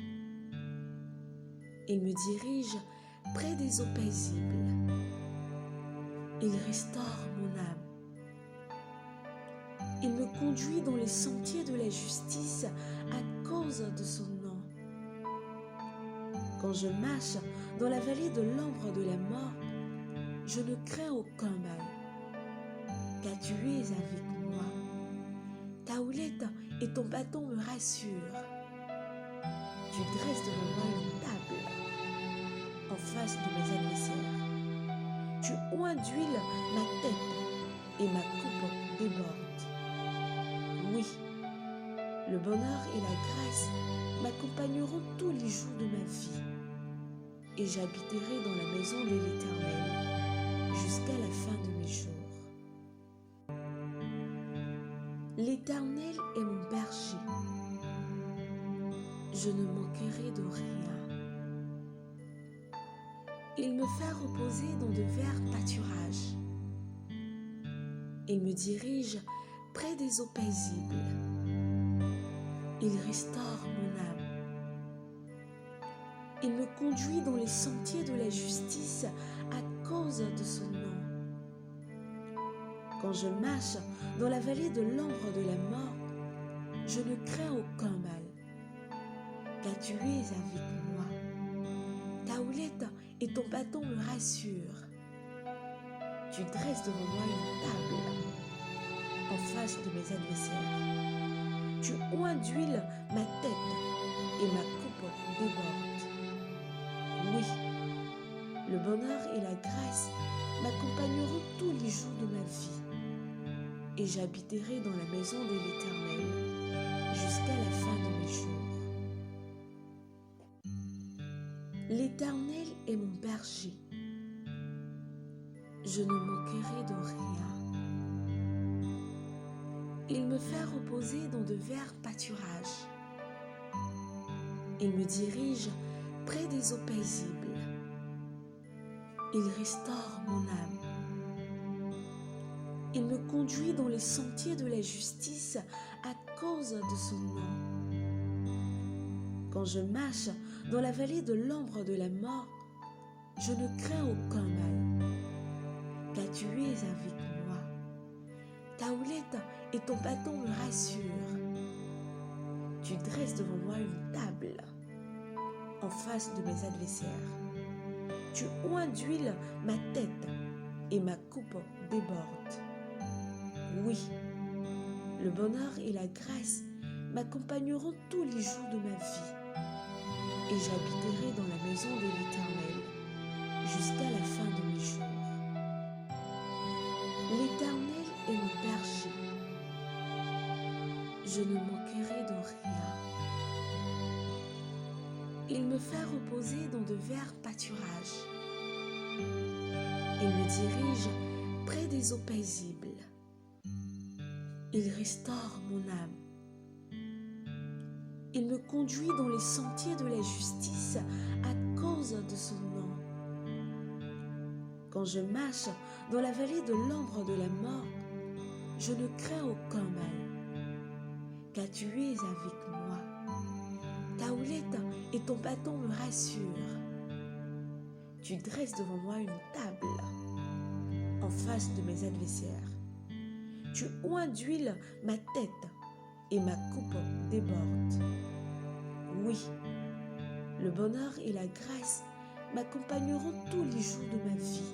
Il me dirige près des eaux paisibles. Il restaure mon âme. Il me conduit dans les sentiers de la justice à cause de son nom. Quand je marche dans la vallée de l'ombre de la mort, je ne crains aucun mal, car tu es avec moi. Ta houlette et ton bâton me rassurent. Tu dresses devant moi une table en face de mes adversaires. Tu oins d'huile ma tête et ma coupe déborde. Oui, le bonheur et la grâce m'accompagneront tous les jours de ma vie, et j'habiterai dans la maison de l'Éternel jusqu'à la fin de mes jours. L'Éternel est mon berger. Je ne manquerai de rien. Il me fait reposer dans de verts pâturages. Il me dirige près des eaux paisibles. Il restaure mon âme. Il me conduit dans les sentiers de la justice à cause de son nom. Quand je marche dans la vallée de l'ombre de la mort, je ne crains aucun mal, car tu es avec moi. Ta houlette et ton bâton me rassurent. Tu dresses devant moi une table en face de mes adversaires. Tu oins d'huile ma tête et ma coupe déborde. Oui, le bonheur et la grâce m'accompagneront tous les jours de ma vie, et j'habiterai dans la maison de l'Éternel jusqu'à la fin de mes jours. L'Éternel est mon berger. Je ne manquerai de rien. Il me fait reposer dans de verts pâturages. Il me dirige près des eaux paisibles. Il restaure mon âme. Il me conduit dans les sentiers de la justice à cause de son nom. Quand je marche dans la vallée de l'ombre de la mort, je ne crains aucun mal, car tu es avec moi. Ta houlette et ton bâton me rassurent. Tu dresses devant moi une table en face de mes adversaires. Tu oins d'huile ma tête et ma coupe déborde. Oui, le bonheur et la grâce m'accompagneront tous les jours de ma vie, et j'habiterai dans la maison de l'Éternel jusqu'à la fin de mes jours. L'Éternel est mon berger. Je ne manquerai de rien. Il me fait reposer dans de verts pâturages. Il me dirige près des eaux paisibles. Il restaure mon âme. Il me conduit dans les sentiers de la justice à cause de son nom. Quand je marche dans la vallée de l'ombre de la mort, je ne crains aucun mal, car tu es avec moi. Ta houlette et ton bâton me rassurent. Tu dresses devant moi une table en face de mes adversaires. Tu oins d'huile ma tête et ma coupe déborde. Oui, le bonheur et la grâce m'accompagneront tous les jours de ma vie,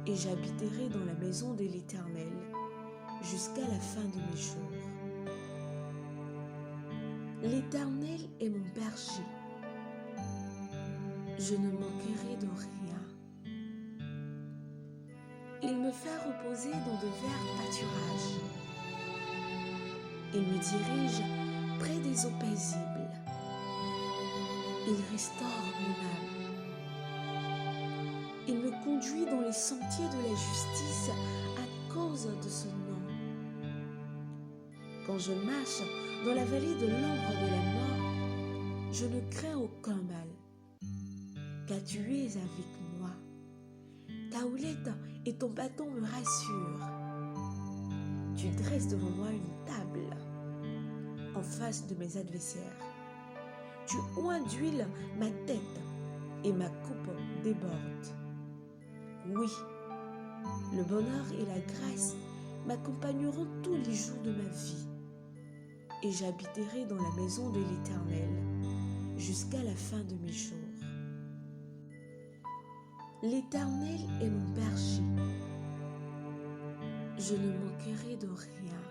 et j'habiterai dans la maison de l'Éternel jusqu'à la fin de mes jours. L'Éternel est mon berger. Je ne manquerai de rien. Il me fait reposer dans de verts pâturages. Il me dirige près des eaux paisibles. Il restaure mon âme. Il me conduit dans les sentiers de la justice à cause de son nom. Quand je marche dans la vallée de l'ombre de la mort, je ne crains aucun mal, car tu es avec moi. Ta houlette et ton bâton me rassurent. Tu dresses devant moi une table en face de mes adversaires. Tu oins d'huile ma tête et ma coupe déborde. Oui, le bonheur et la grâce m'accompagneront tous les jours de ma vie, et j'habiterai dans la maison de l'Éternel jusqu'à la fin de mes jours. L'Éternel est mon berger. Je ne manquerai de rien.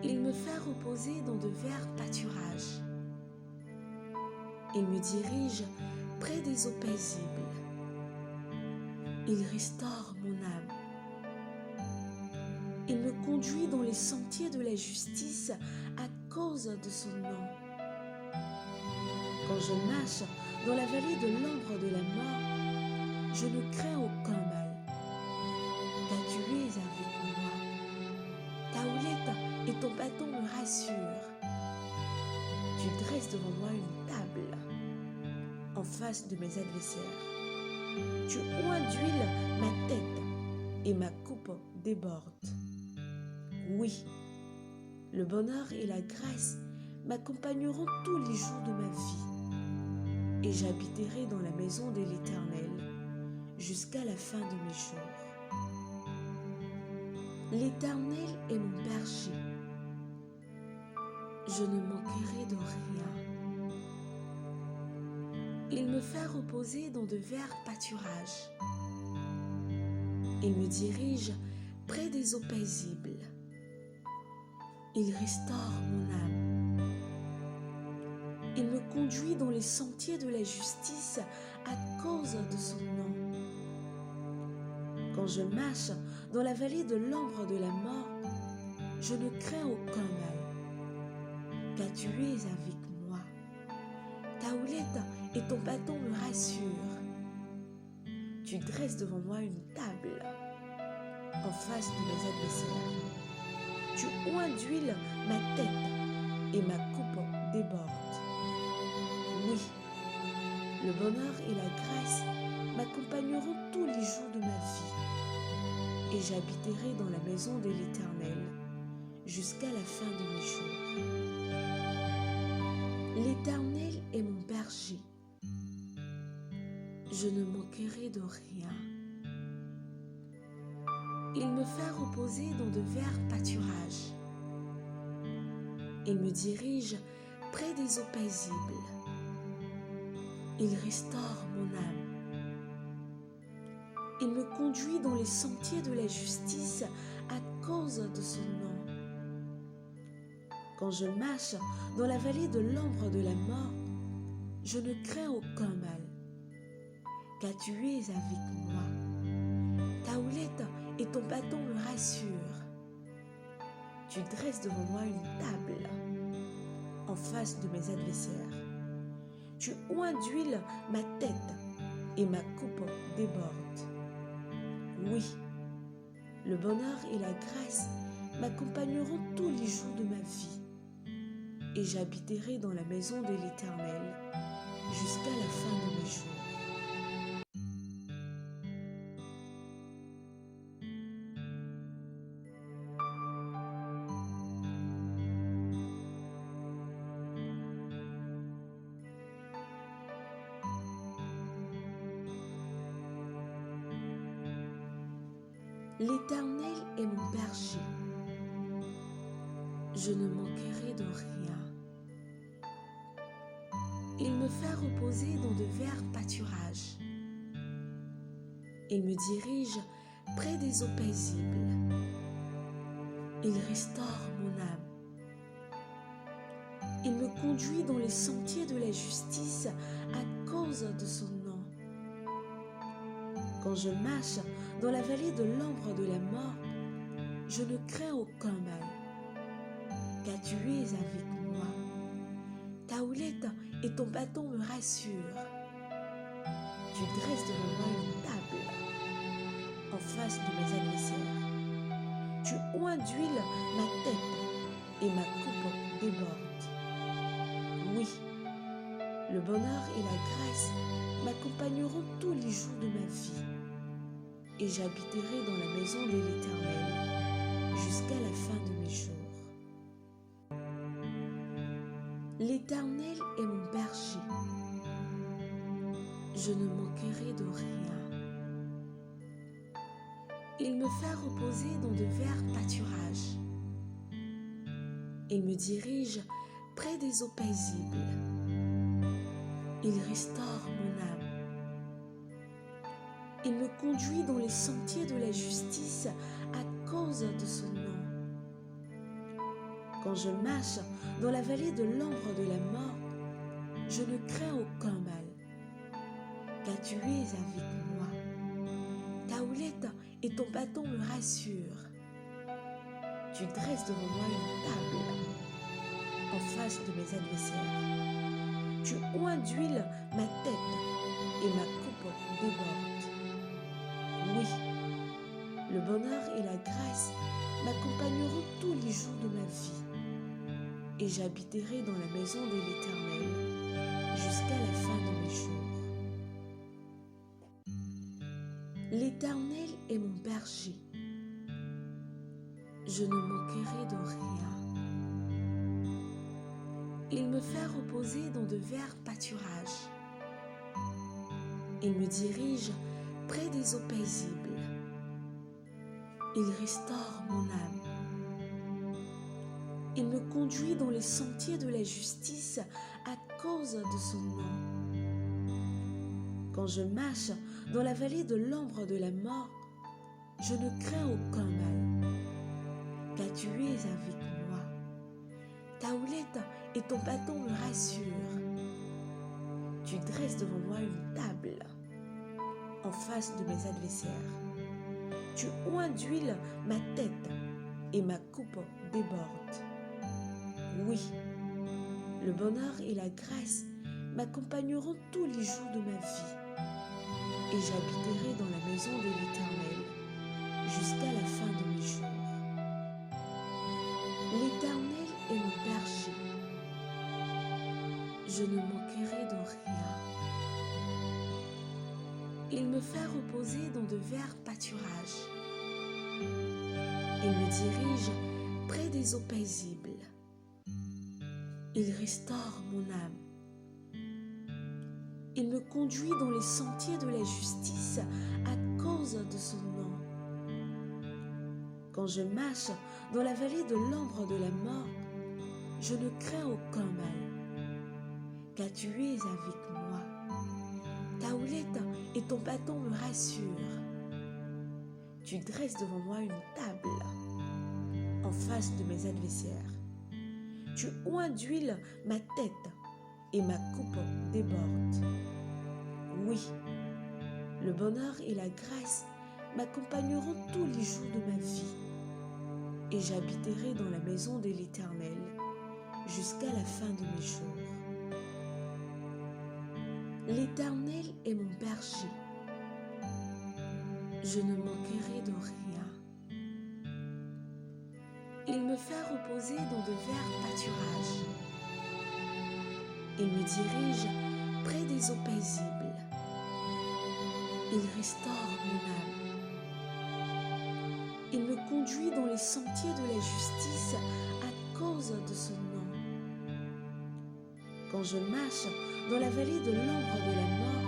Il me fait reposer dans de verts pâturages. Il me dirige près des eaux paisibles. Il restaure mon âme. Il me conduit dans les sentiers de la justice à cause de son nom. Quand je marche dans la vallée de l'ombre de la mort, je ne crains aucun mal, car tu es avec moi. Ta houlette et ton bâton me rassurent. Tu dresses devant moi une table en face de mes adversaires. Tu oins d'huile ma tête et ma coupe déborde. Oui, le bonheur et la grâce m'accompagneront tous les jours de ma vie, et j'habiterai dans la maison de l'Éternel jusqu'à la fin de mes jours. L'Éternel est mon berger. Je ne manquerai de rien. Il me fait reposer dans de verts pâturages. Il me dirige près des eaux paisibles. Il restaure mon âme. Il me conduit dans les sentiers de la justice à cause de son nom. Quand je marche dans la vallée de l'ombre de la mort, je ne crains aucun mal, car tu es avec moi. Ta houlette et ton bâton me rassurent. Tu dresses devant moi une table en face de mes adversaires. Tu oins d'huile ma tête et ma coupe déborde. Oui, le bonheur et la grâce m'accompagneront tous les jours de ma vie, et j'habiterai dans la maison de l'Éternel jusqu'à la fin de mes jours. L'Éternel est mon berger. Je ne manquerai de rien. Il me fait reposer dans de verts pâturages. Il me dirige près des eaux paisibles. Il restaure mon âme. Il me conduit dans les sentiers de la justice à cause de son nom. Quand je marche dans la vallée de l'ombre de la mort, je ne crains aucun mal, car tu es avec moi. Ta houlette et ton bâton me rassurent. Tu dresses devant moi une table en face de mes adversaires. Tu oins d'huile ma tête et ma coupe déborde. Oui, le bonheur et la grâce m'accompagneront tous les jours de ma vie, et j'habiterai dans la maison de l'Éternel jusqu'à la fin de mes jours. L'Éternel est mon berger. Je ne manquerai de rien. Il me fait reposer dans de verts pâturages. Il me dirige près des eaux paisibles. Il restaure mon âme. Il me conduit dans les sentiers de la justice à cause de son nom. Quand je marche dans la vallée de l'ombre de la mort, je ne crains aucun mal, car tu es avec moi. Ta houlette et ton bâton me rassurent. Tu dresses devant moi une table en face de mes adversaires. Tu oins d'huile ma tête et ma coupe déborde. Oui, le bonheur et la grâce m'accompagneront tous les jours de ma vie, et j'habiterai dans la maison de l'Éternel jusqu'à la fin de mes jours. L'Éternel est mon berger. Je ne manquerai de rien. Il me fait reposer dans de verts pâturages. Il me dirige près des eaux paisibles. Il restaure mon âme. Il me conduit dans les sentiers de la justice à cause de son nom. Quand je marche dans la vallée de l'ombre de la mort, je ne crains aucun mal, car tu es avec moi. Ta houlette et ton bâton me rassurent. Tu dresses devant moi une table en face de mes adversaires. Tu oins d'huile ma tête et ma coupe déborde. Oui, le bonheur et la grâce m'accompagneront tous les jours de ma vie, et j'habiterai dans la maison de l'Éternel jusqu'à la fin de mes jours. L'Éternel est mon berger. Je ne manquerai de rien. Il me fait reposer dans de verts pâturages. Il me dirige près des eaux paisibles. Il restaure mon âme. Il me conduit dans les sentiers de la justice à cause de son nom. Quand je marche dans la vallée de l'ombre de la mort, je ne crains aucun mal, car tu es avec moi. Ta houlette et ton bâton me rassurent. Tu dresses devant moi une table en face de mes adversaires. Tu oins d'huile ma tête et ma coupe déborde. Oui, le bonheur et la grâce m'accompagneront tous les jours de ma vie, et j'habiterai dans la maison de l'Éternel jusqu'à la fin de mes jours. L'Éternel est mon berger. Je ne manquerai de rien. Il me fait reposer dans de verts pâturages. Il me dirige près des eaux paisibles. Il restaure mon âme. Il me conduit dans les sentiers de la justice à cause de son nom. Quand je marche dans la vallée de l'ombre de la mort, je ne crains aucun mal, car tu es avec moi. Ta houlette et ton bâton me rassurent. Tu dresses devant moi une table en face de mes adversaires. Tu oins d'huile ma tête et ma coupe déborde. Oui, le bonheur et la grâce m'accompagneront tous les jours de ma vie, et j'habiterai dans la maison de l'Éternel jusqu'à la fin de mes jours. L'Éternel est mon berger. Je ne manquerai de rien. Il me fait reposer dans de verts pâturages. Il me dirige près des eaux paisibles. Il restaure mon âme. Il me conduit dans les sentiers de la justice à cause de son nom. Quand je marche dans la vallée de l'ombre de la mort,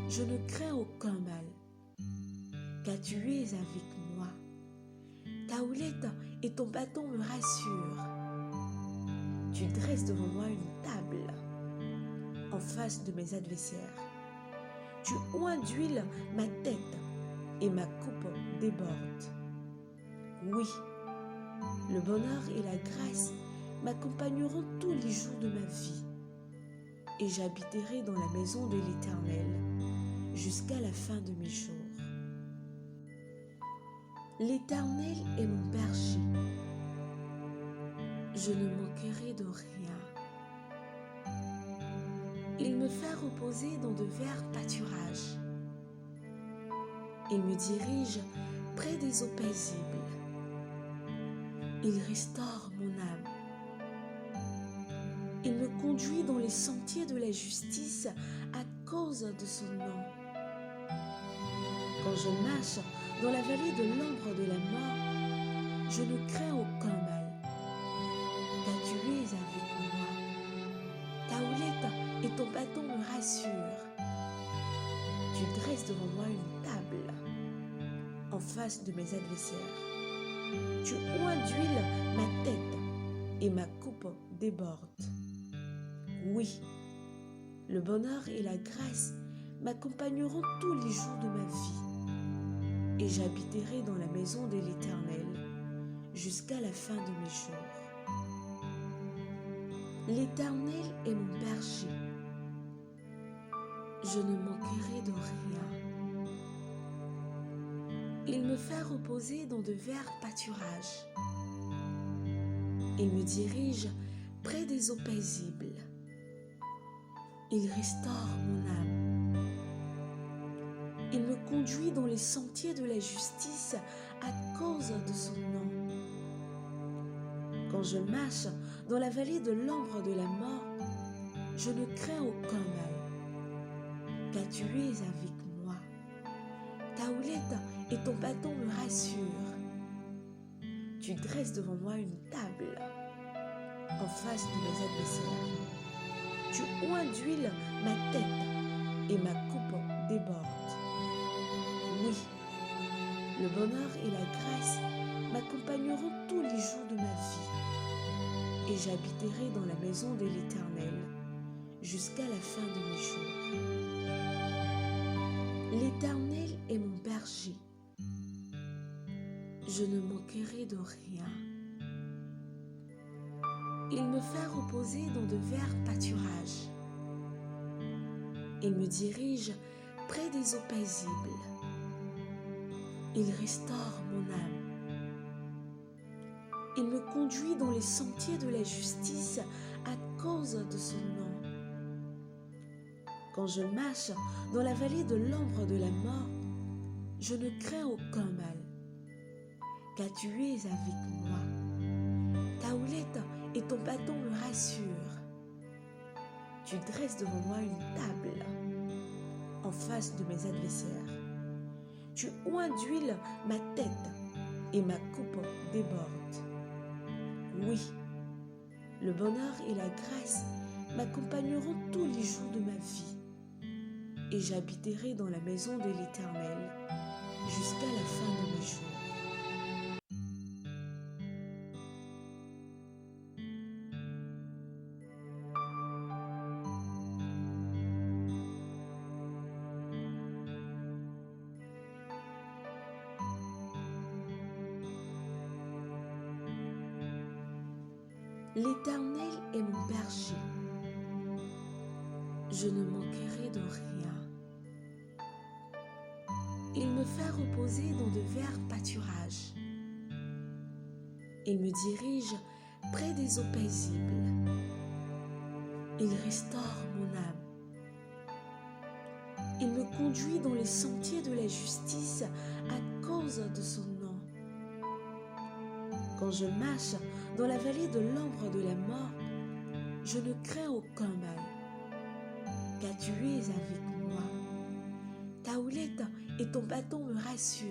je ne crains aucun mal, car tu es avec moi. Ta houlette et ton bâton me rassurent. Tu dresses devant moi une table en face de mes adversaires. Tu oins d'huile ma tête et ma coupe déborde. Oui, le bonheur et la grâce m'accompagneront tous les jours de ma vie, et j'habiterai dans la maison de l'Éternel jusqu'à la fin de mes jours. L'Éternel est mon berger. Je ne manquerai de rien. Il me fait reposer dans de verts pâturages. Il me dirige près des eaux paisibles. Il restaure mon âme. Il me conduit dans les sentiers de la justice à cause de son nom. Quand je marche dans la vallée de l'ombre de la mort, je ne crains aucun mal, car tu es avec moi. Ta houlette et ton bâton me rassurent. Tu dresses devant moi une table en face de mes adversaires. Tu oins d'huile ma tête et ma coupe déborde. Oui, le bonheur et la grâce m'accompagneront tous les jours de ma vie, et j'habiterai dans la maison de l'Éternel jusqu'à la fin de mes jours. L'Éternel est mon berger. Je ne manquerai de rien. Il me fait reposer dans de verts pâturages. Il me dirige près des eaux paisibles. Il restaure mon âme. Il me conduit dans les sentiers de la justice à cause de son nom. Quand je marche dans la vallée de l'ombre de la mort, je ne crains aucun mal, car tu es avec moi. Ta houlette et ton bâton me rassurent. Tu dresses devant moi une table en face de mes adversaires. Tu oins d'huile ma tête et ma coupe déborde. Oui, le bonheur et la grâce m'accompagneront tous les jours de ma vie, et j'habiterai dans la maison de l'Éternel jusqu'à la fin de mes jours. L'Éternel est mon berger. Je ne manquerai de rien. Il me fait reposer dans de verts pâturages. Il me dirige près des eaux paisibles. Il restaure mon âme. Il me conduit dans les sentiers de la justice à cause de son nom. Quand je marche dans la vallée de l'ombre de la mort, je ne crains aucun mal, car tu es avec moi. Ta houlette et ton bâton me rassurent. Tu dresses devant moi une table en face de mes adversaires. Tu oins d'huile ma tête et ma coupe déborde. Oui, le bonheur et la grâce m'accompagneront tous les jours de ma vie, et j'habiterai dans la maison de l'Éternel jusqu'à la fin de mes jours. L'Éternel est mon berger. Je ne manquerai de rien. Il me fait reposer dans de verts pâturages. Il me dirige près des eaux paisibles. Il restaure mon âme. Il me conduit dans les sentiers de la justice à cause de son nom. Quand je marche dans la vallée de l'ombre de la mort, je ne crains aucun mal, car tu es avec moi. Ta houlette et ton bâton me rassurent.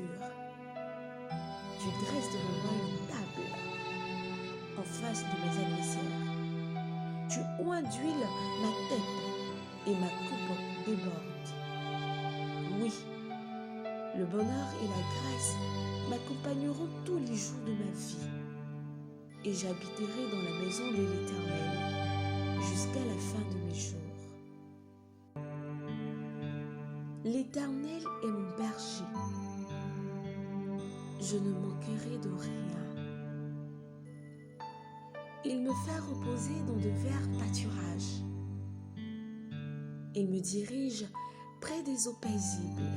Tu dresses devant moi une table en face de mes adversaires. Tu oins d'huile ma tête et ma coupe déborde. Oui, le bonheur et la grâce m'accompagneront tous les jours de ma vie, et j'habiterai dans la maison de l'Éternel jusqu'à la fin de mes jours. L'Éternel est mon berger. Je ne manquerai de rien. Il me fait reposer dans de verts pâturages. Il me dirige près des eaux paisibles.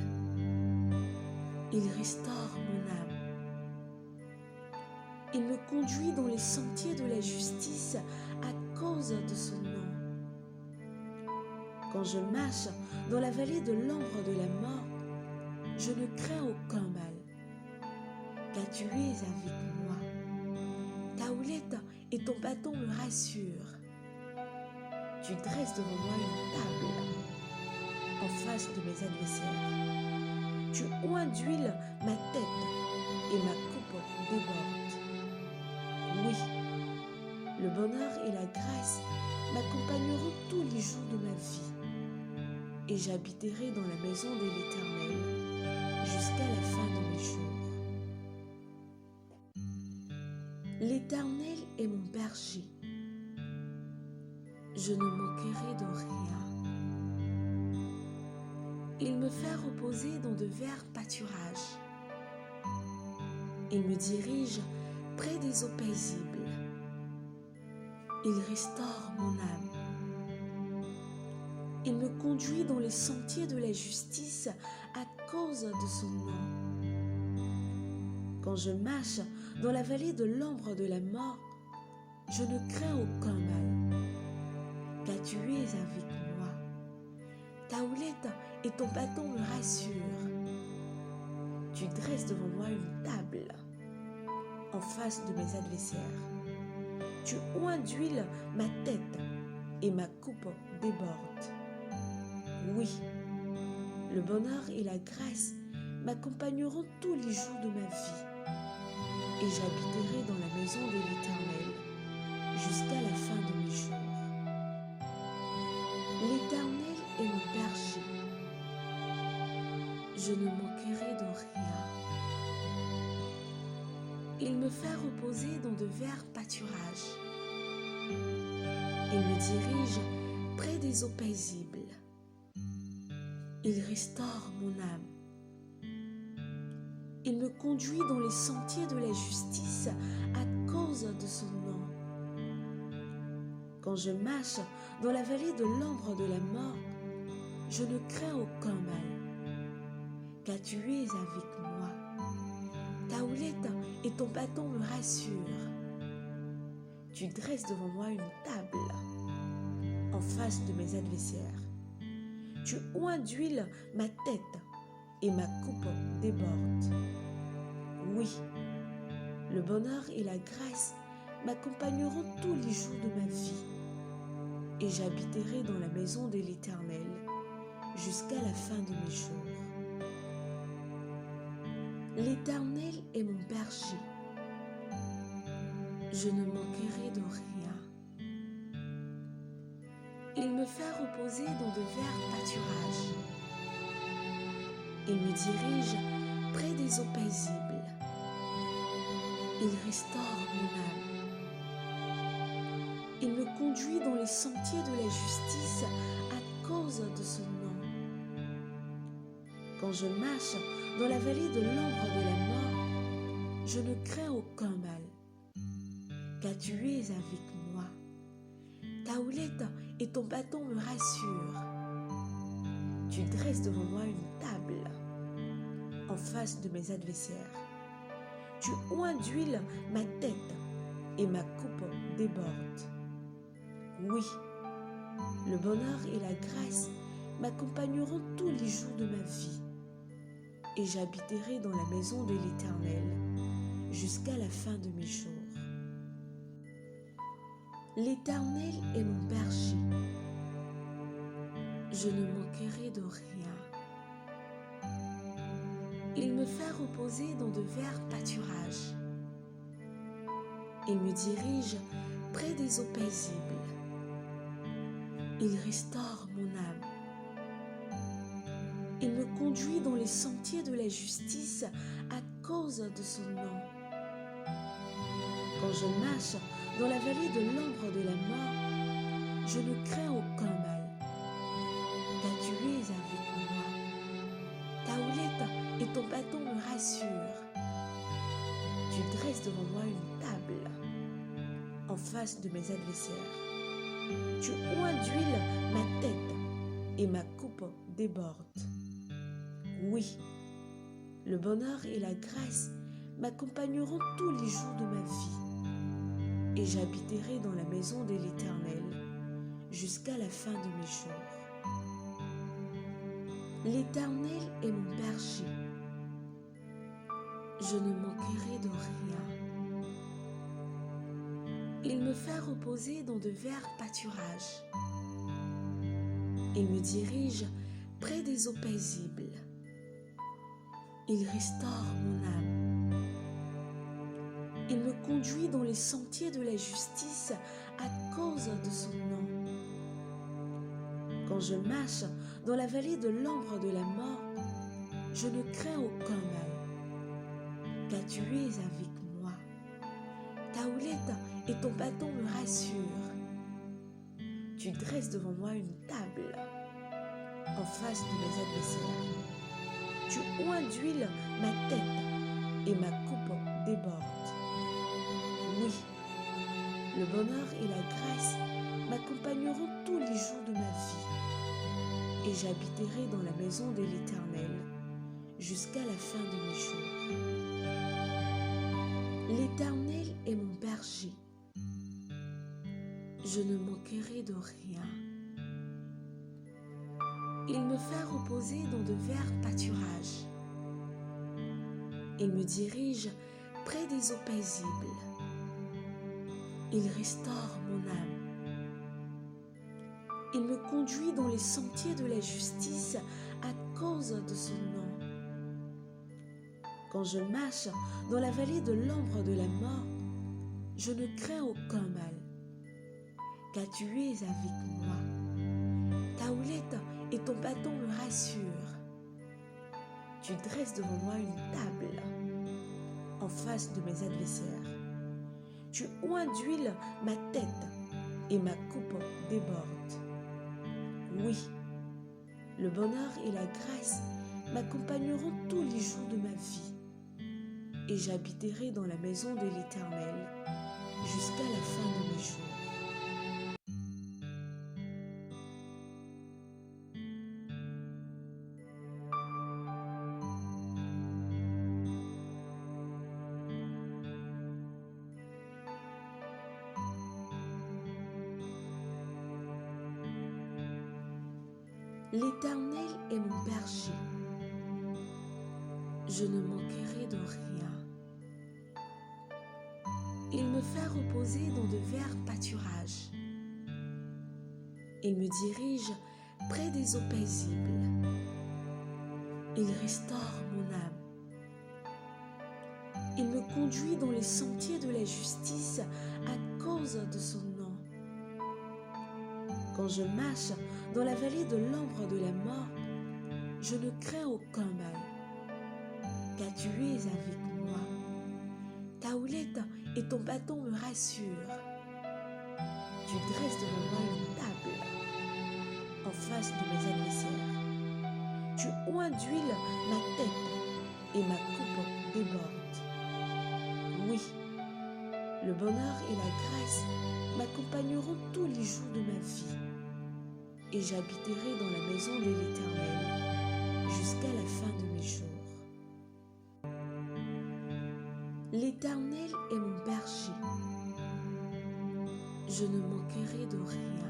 Il restaure mon âme. Il me conduit dans les sentiers de la justice à cause de son nom. Quand je marche dans la vallée de l'ombre de la mort, je ne crains aucun mal, car tu es avec moi. Ta houlette et ton bâton me rassurent. Tu dresses devant moi une table en face de mes adversaires. Tu oins d'huile ma tête et ma coupe déborde. Oui, le bonheur et la grâce m'accompagneront tous les jours de ma vie, et j'habiterai dans la maison de l'Éternel jusqu'à la fin de mes jours. L'Éternel est mon berger. Je ne manquerai de rien. Il me fait reposer dans de verts pâturages. Il me dirige près des eaux paisibles. Il restaure mon âme. Il me conduit dans les sentiers de la justice à cause de son nom. Quand je marche dans la vallée de l'ombre de la mort, je ne crains aucun mal, car tu es avec moi. Ta houlette et ton bâton me rassurent. Tu dresses devant moi une table en face de mes adversaires. Tu oins d'huile ma tête et ma coupe déborde. Oui, le bonheur et la grâce m'accompagneront tous les jours de ma vie, et j'habiterai dans la maison de l'Éternel jusqu'à la fin de mes jours. L'Éternel est mon berger. Je ne manquerai de rien. Il me fait reposer dans de verts pâturages. Il me dirige près des eaux paisibles. Il restaure mon âme. Il me conduit dans les sentiers de la justice à cause de son nom. Quand je marche dans la vallée de l'ombre de la mort, je ne crains aucun mal, car tu es avec moi. Ta houlette et ton bâton me rassurent. Tu dresses devant moi une table en face de mes adversaires. Tu oins d'huile ma tête et ma coupe déborde. Oui, le bonheur et la grâce m'accompagneront tous les jours de ma vie, et j'habiterai dans la maison de l'Éternel jusqu'à la fin de mes jours. L'Éternel est mon berger. Je ne manquerai de rien. Il me fait reposer dans de verts pâturages. Il me dirige près des eaux paisibles. Il restaure mon âme. Il me conduit dans les sentiers de la justice à cause de son nom. Quand je marche dans la vallée de l'ombre de la mort, je ne crains aucun mal, car tu es avec moi. Ta houlette et ton bâton me rassurent. Tu dresses devant moi une table en face de mes adversaires. Tu oins d'huile ma tête et ma coupe déborde. Oui, le bonheur et la grâce m'accompagneront tous les jours de ma vie, et j'habiterai dans la maison de l'Éternel jusqu'à la fin de mes jours. L'Éternel est mon berger. Je ne manquerai de rien. Il me fait reposer dans de verts pâturages. Il me dirige près des eaux paisibles. Il restaure mon âme. Il me conduit dans les sentiers de la justice à cause de son nom. Quand je marche dans la vallée de l'ombre de la mort, je ne crains aucun mal, car tu es avec moi. Ta houlette et ton bâton me rassurent. Tu dresses devant moi une table en face de mes adversaires. Tu oins d'huile ma tête et ma coupe déborde. Oui, le bonheur et la grâce m'accompagneront tous les jours de ma vie, et j'habiterai dans la maison de l'Éternel jusqu'à la fin de mes jours. L'Éternel est mon berger. Je ne manquerai de rien. Il me fait reposer dans de verts pâturages. Il me dirige près des eaux paisibles. Il restaure mon âme. Il me conduit dans les sentiers de la justice à cause de son nom. Quand je marche dans la vallée de l'ombre de la mort, je ne crains aucun mal, car tu es avec moi. Ta houlette et ton bâton me rassurent. Tu dresses devant moi une table en face de mes adversaires. Tu oins d'huile ma tête et ma coupe déborde. Oui, le bonheur et la grâce m'accompagneront tous les jours de ma vie, et j'habiterai dans la maison de l'Éternel jusqu'à la fin de mes jours. L'Éternel est mon berger. Je ne manquerai de rien. Il me fait reposer dans de verts pâturages. Il me dirige près des eaux paisibles. Il restaure mon âme. Il me conduit dans les sentiers de la justice à cause de son nom. Quand je marche dans la vallée de l'ombre de la mort, je ne crains aucun mal, car tu es avec moi. Ta houlette et ton bâton me rassurent. Tu dresses devant moi une table en face de mes adversaires. Tu oins d'huile ma tête et ma coupe déborde. Oui, le bonheur et la grâce m'accompagneront tous les jours de ma vie, et j'habiterai dans la maison de l'Éternel jusqu'à la fin de mes jours. L'Éternel est mon berger. Je ne manquerai de rien. Il me fait reposer dans de verts pâturages. Il me dirige près des eaux paisibles. Il restaure mon âme. Il me conduit dans les sentiers de la justice à cause de son nom. Quand je marche dans la vallée de l'ombre de la mort, je ne crains aucun mal, car tu es avec moi. Ta houlette et ton bâton me rassurent. Tu dresses devant moi une table en face de mes adversaires. Tu oins d'huile ma tête et ma coupe déborde. Oui, le bonheur et la grâce m'accompagneront tous les jours de ma vie, et j'habiterai dans la maison de l'Éternel jusqu'à la fin de mes jours. L'Éternel est mon berger. Je ne manquerai de rien.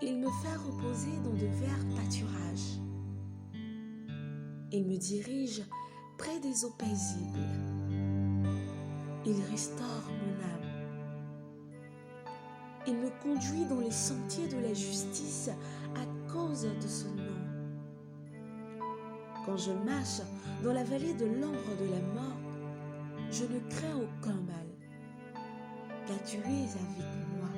Il me fait reposer dans de verts pâturages. Il me dirige près des eaux paisibles. Il restaure mon âme. Il me conduit dans les sentiers de la justice à cause de son nom. Quand je marche dans la vallée de l'ombre de la mort, je ne crains aucun mal, car tu es avec moi.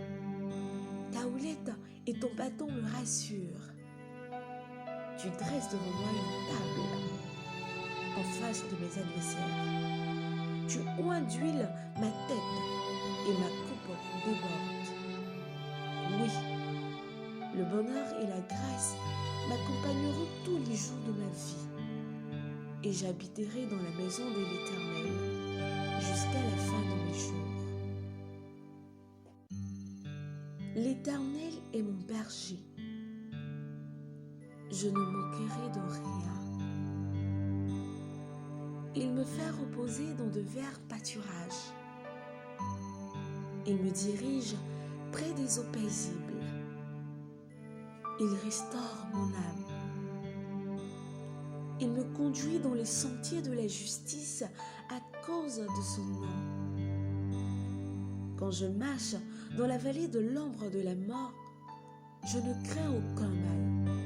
Ta houlette et ton bâton me rassurent. Tu dresses devant moi une table en face de mes adversaires. Tu oins d'huile ma tête et ma coupe déborde. Oui, le bonheur et la grâce m'accompagneront tous les jours de ma vie, et j'habiterai dans la maison de l'Éternel jusqu'à la fin de mes jours. L'Éternel est mon berger. Je ne manquerai de rien. Il me fait reposer dans de verts pâturages. Il me dirige près des eaux paisibles. Il restaure mon âme. Il me conduit dans les sentiers de la justice à cause de son nom. Quand je marche dans la vallée de l'ombre de la mort, je ne crains aucun mal,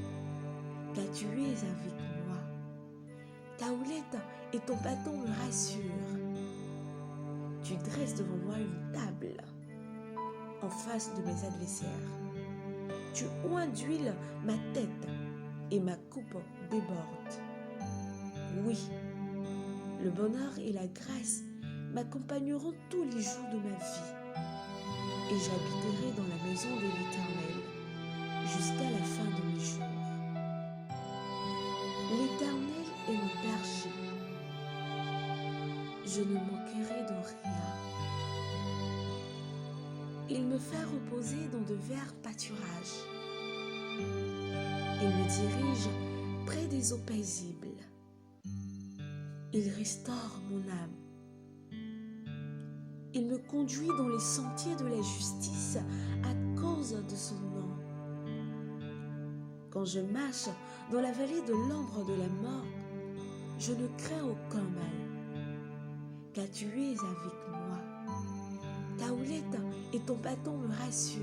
car tu es avec moi. Ta houlette et ton bâton me rassurent. Tu dresses devant moi une table en face de mes adversaires. Tu oins d'huile ma tête et ma coupe déborde. Oui, le bonheur et la grâce m'accompagneront tous les jours de ma vie, et j'habiterai dans la maison de l'Éternel jusqu'à la fin de mes jours. L'Éternel est mon berger. Je ne manquerai de rien. Il me fait reposer dans de verts pâturages. Il me dirige près des eaux paisibles. Il restaure mon âme. Il me conduit dans les sentiers de la justice à cause de son nom. Quand je marche dans la vallée de l'ombre de la mort, je ne crains aucun mal, car tu es avec moi. Ta houlette et ton bâton me rassurent.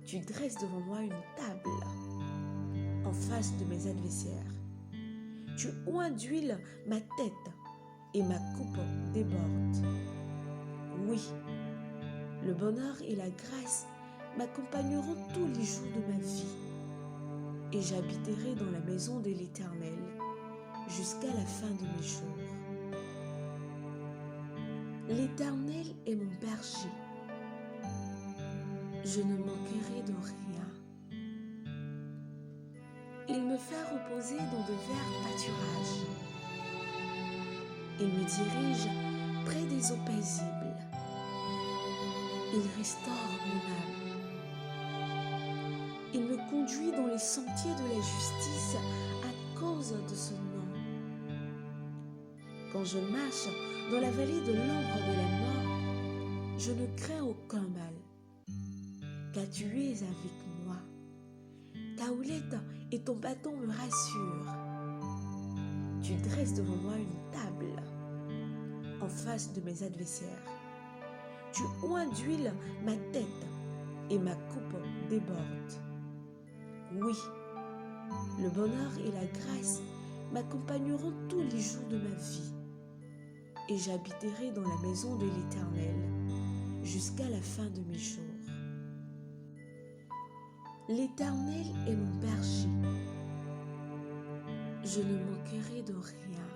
Tu dresses devant moi une table en face de mes adversaires. Tu oins d'huile ma tête et ma coupe déborde. Oui, le bonheur et la grâce m'accompagneront tous les jours de ma vie, et j'habiterai dans la maison de l'Éternel jusqu'à la fin de mes jours. L'Éternel est mon berger. Je ne manquerai de rien. Il me fait reposer dans de verts pâturages. Il me dirige près des eaux paisibles. Il restaure mon âme. Il me conduit dans les sentiers de la justice à cause de son nom. Quand je marche dans la vallée de l'ombre de la mort, je ne crains aucun mal, car tu es avec moi. Ta houlette et ton bâton me rassurent. Tu dresses devant moi une table en face de mes adversaires. Tu oins d'huile ma tête et ma coupe déborde. Oui, le bonheur et la grâce m'accompagneront tous les jours de ma vie, et j'habiterai dans la maison de l'Éternel jusqu'à la fin de mes jours. L'Éternel est mon berger. Je ne manquerai de rien.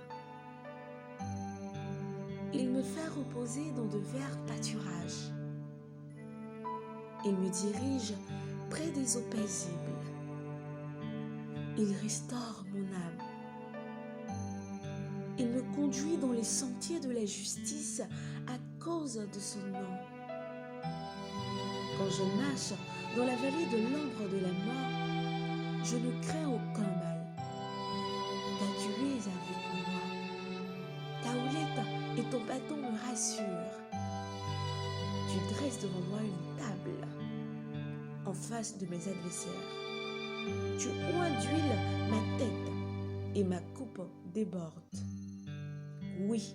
Il me fait reposer dans de verts pâturages. Il me dirige près des eaux paisibles. Il restaure mon âme. Il me conduit dans les sentiers de la justice à cause de son nom. Quand je marche dans la vallée de l'ombre de la mort, je ne crains aucun mal, car tu es avec moi. Ta houlette et ton bâton me rassurent. Tu dresses devant moi une table en face de mes adversaires. Tu oins d'huile ma tête et ma coupe déborde. Oui,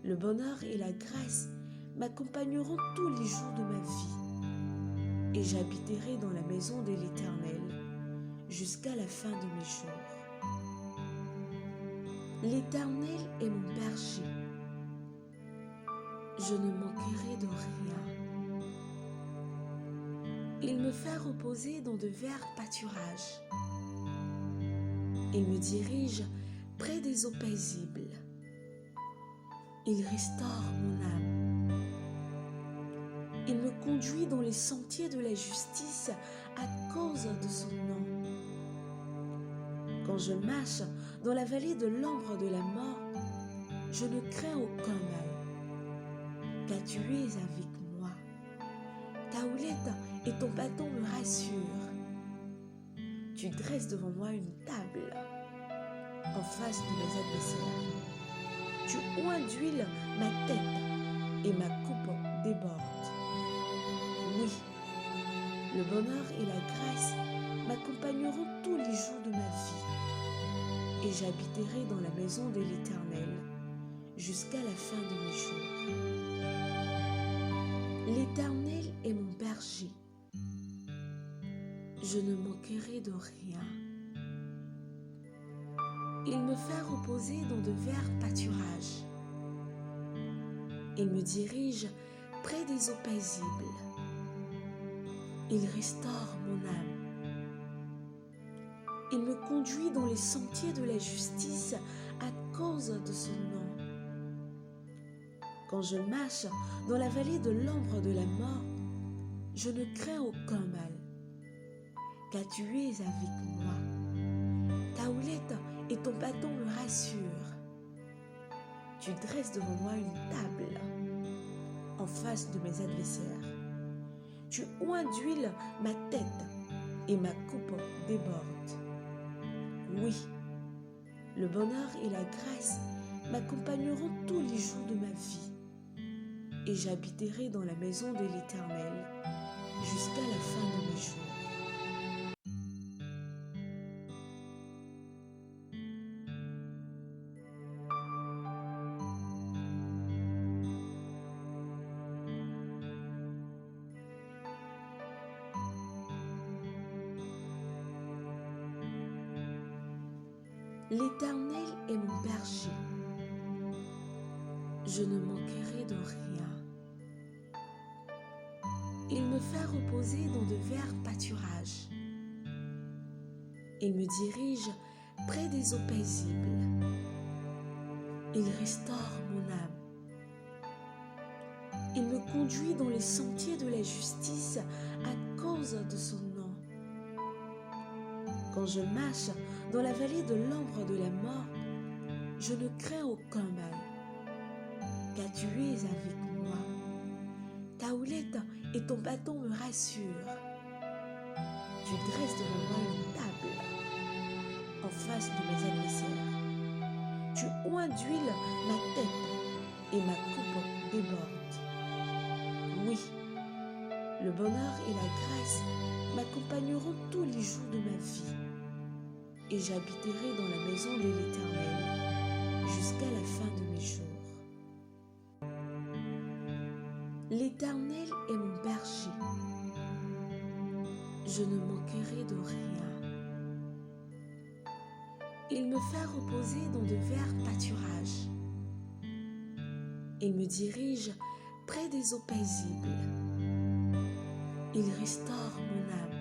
le bonheur et la grâce m'accompagneront tous les jours de ma vie, et j'habiterai dans la maison de l'Éternel jusqu'à la fin de mes jours. L'Éternel est mon berger. Je ne manquerai de rien. Il me fait reposer dans de verts pâturages. Il me dirige près des eaux paisibles. Il restaure mon âme. Il me conduit dans les sentiers de la justice à cause de son nom. Quand je marche dans la vallée de l'ombre de la mort, je ne crains aucun mal, car tu es avec moi. Ta houlette et ton bâton me rassurent. Tu dresses devant moi une table en face de mes adversaires. Tu oins d'huile ma tête et ma coupe déborde. Oui, le bonheur et la grâce m'accompagneront tous les jours de ma vie, et j'habiterai dans la maison de l'Éternel jusqu'à la fin de mes jours. L'Éternel est mon berger. Je ne manquerai de rien. Il me fait reposer dans de verts pâturages. Il me dirige près des eaux paisibles. Il restaure mon âme. Il me conduit dans les sentiers de la justice à cause de son nom. Quand je marche dans la vallée de l'ombre de la mort, je ne crains aucun mal, car tu es avec moi. Ta houlette et ton bâton me rassurent. Tu dresses devant moi une table en face de mes adversaires. Tu oins d'huile ma tête et ma coupe déborde. Oui, le bonheur et la grâce m'accompagneront tous les jours de ma vie, et j'habiterai dans la maison de l'Éternel jusqu'à la fin de mes jours. L'Éternel est mon berger. Je ne manquerai de rien. Il me fait reposer dans de verts pâturages. Il me dirige près des eaux paisibles. Il restaure mon âme. Il me conduit dans les sentiers de la justice à cause de son nom. Quand je marche dans la vallée de l'ombre de la mort, je ne crains aucun mal, car tu es avec moi. Ta houlette et ton bâton me rassurent. Tu dresses devant moi une table en face de mes adversaires. Tu oins d'huile ma tête et ma coupe déborde. Oui, le bonheur et la grâce m'accompagneront tous les jours de ma vie, et j'habiterai dans la maison de l'Éternel jusqu'à la fin de mes jours. L'Éternel est mon berger. Je ne manquerai de rien. Il me fait reposer dans de verts pâturages. Il me dirige près des eaux paisibles. Il restaure mon âme.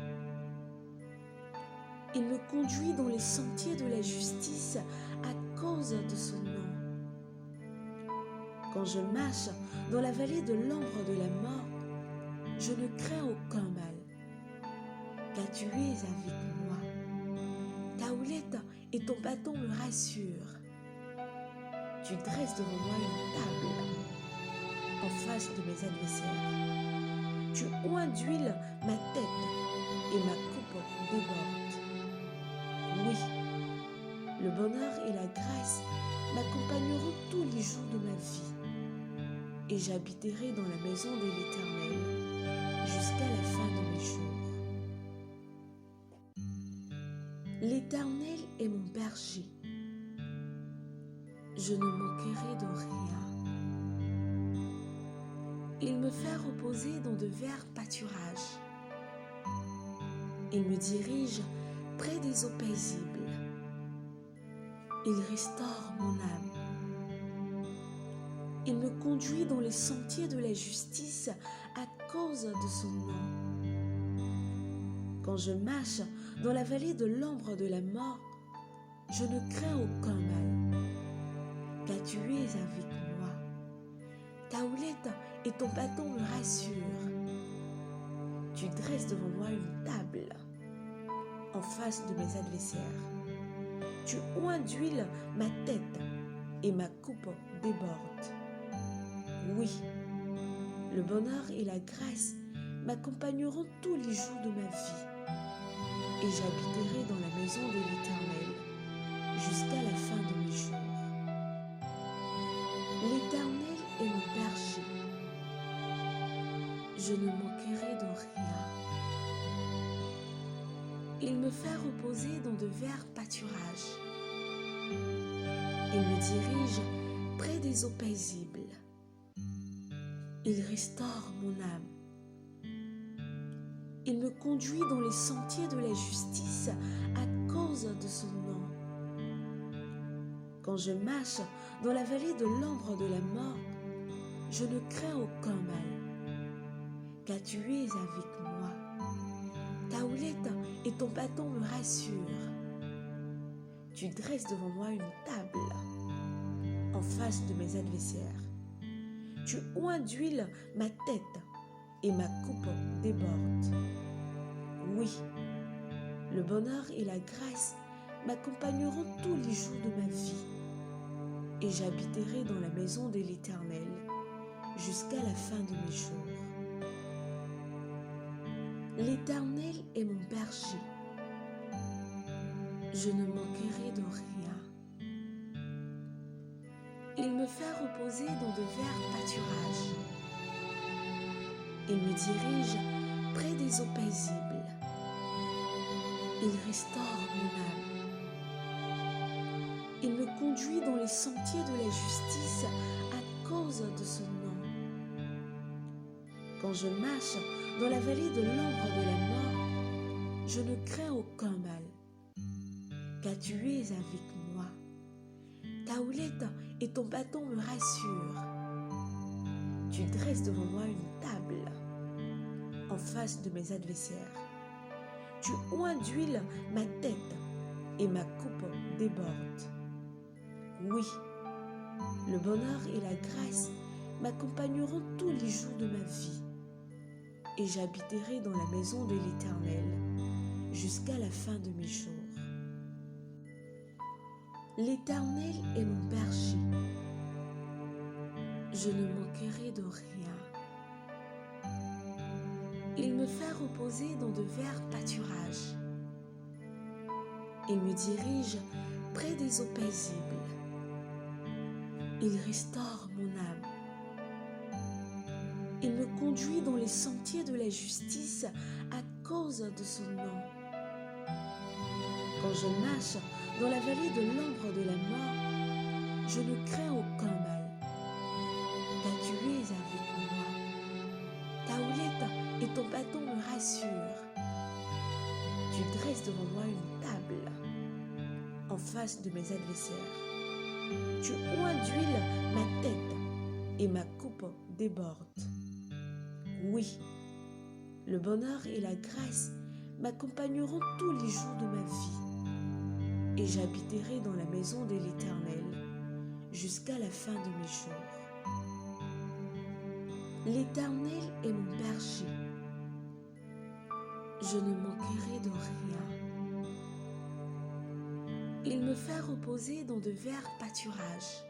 Il me conduit dans les sentiers de la justice à cause de son nom. Quand je marche dans la vallée de l'ombre de la mort, je ne crains aucun mal, car tu es avec moi. Ta houlette et ton bâton me rassurent. Tu dresses devant moi une table en face de mes adversaires. Tu oins d'huile ma tête et ma coupe déborde. Oui, le bonheur et la grâce m'accompagneront tous les jours de ma vie, et j'habiterai dans la maison de l'Éternel jusqu'à la fin de mes jours. L'Éternel est mon berger. Je ne manquerai de rien. Il me fait reposer dans de verts pâturages. Il me dirige près des eaux paisibles. Il restaure mon âme. Il me conduit dans les sentiers de la justice à cause de son nom. Quand je marche dans la vallée de l'ombre de la mort, je ne crains aucun mal, car tu es avec moi. Ta houlette et ton bâton me rassurent. Tu dresses devant moi une table en face de mes adversaires. Tu oins d'huile ma tête et ma coupe déborde. Oui, le bonheur et la grâce m'accompagneront tous les jours de ma vie, et j'habiterai dans la maison de l'Éternel jusqu'à la fin de mes jours. L'Éternel est mon berger. Je ne manquerai de rien. Il me fait reposer dans de verts pâturages. Il me dirige près des eaux paisibles. Il restaure mon âme. Il me conduit dans les sentiers de la justice à cause de son nom. Quand je marche dans la vallée de l'ombre de la mort, je ne crains aucun mal, car tu es avec moi. Ta houlette et ton bâton me rassurent. Tu dresses devant moi une table en face de mes adversaires. Tu oins d'huile ma tête et ma coupe déborde. Oui, Le bonheur et la grâce m'accompagneront tous les jours de ma vie, et j'habiterai dans la maison de l'Éternel jusqu'à la fin de mes jours. L'Éternel est mon berger. Je ne manquerai de rien. Il me fait reposer dans de verts pâturages. Il me dirige près des eaux paisibles. Il restaure mon âme. Il me conduit dans les sentiers de la justice à cause de son nom. Quand je marche dans la vallée de l'ombre de la mort, je ne crains aucun mal, car tu es avec moi. Ta houlette et ton bâton me rassurent. Tu dresses devant moi une table en face de mes adversaires. Tu oins d'huile ma tête et ma coupe déborde. Oui, le bonheur et la grâce m'accompagneront tous les jours de ma vie, et j'habiterai dans la maison de l'Éternel jusqu'à la fin de mes jours. L'Éternel est mon berger. Je ne manquerai de rien. Il me fait reposer dans de verts pâturages. Il me dirige près des eaux paisibles. Il restaure mon âme. Il me conduit dans les sentiers de la justice à cause de son nom. Quand je marche dans la vallée de l'ombre de la mort, je ne crains aucun mal, car tu es avec moi. Ta houlette et ton bâton me rassurent. Tu dresses devant moi une table en face de mes adversaires. Tu oins d'huile ma tête et ma coupe déborde. Oui, le bonheur et la grâce m'accompagneront tous les jours de ma vie, et j'habiterai dans la maison de l'Éternel jusqu'à la fin de mes jours. L'Éternel est mon berger. Je ne manquerai de rien. Il me fait reposer dans de verts pâturages.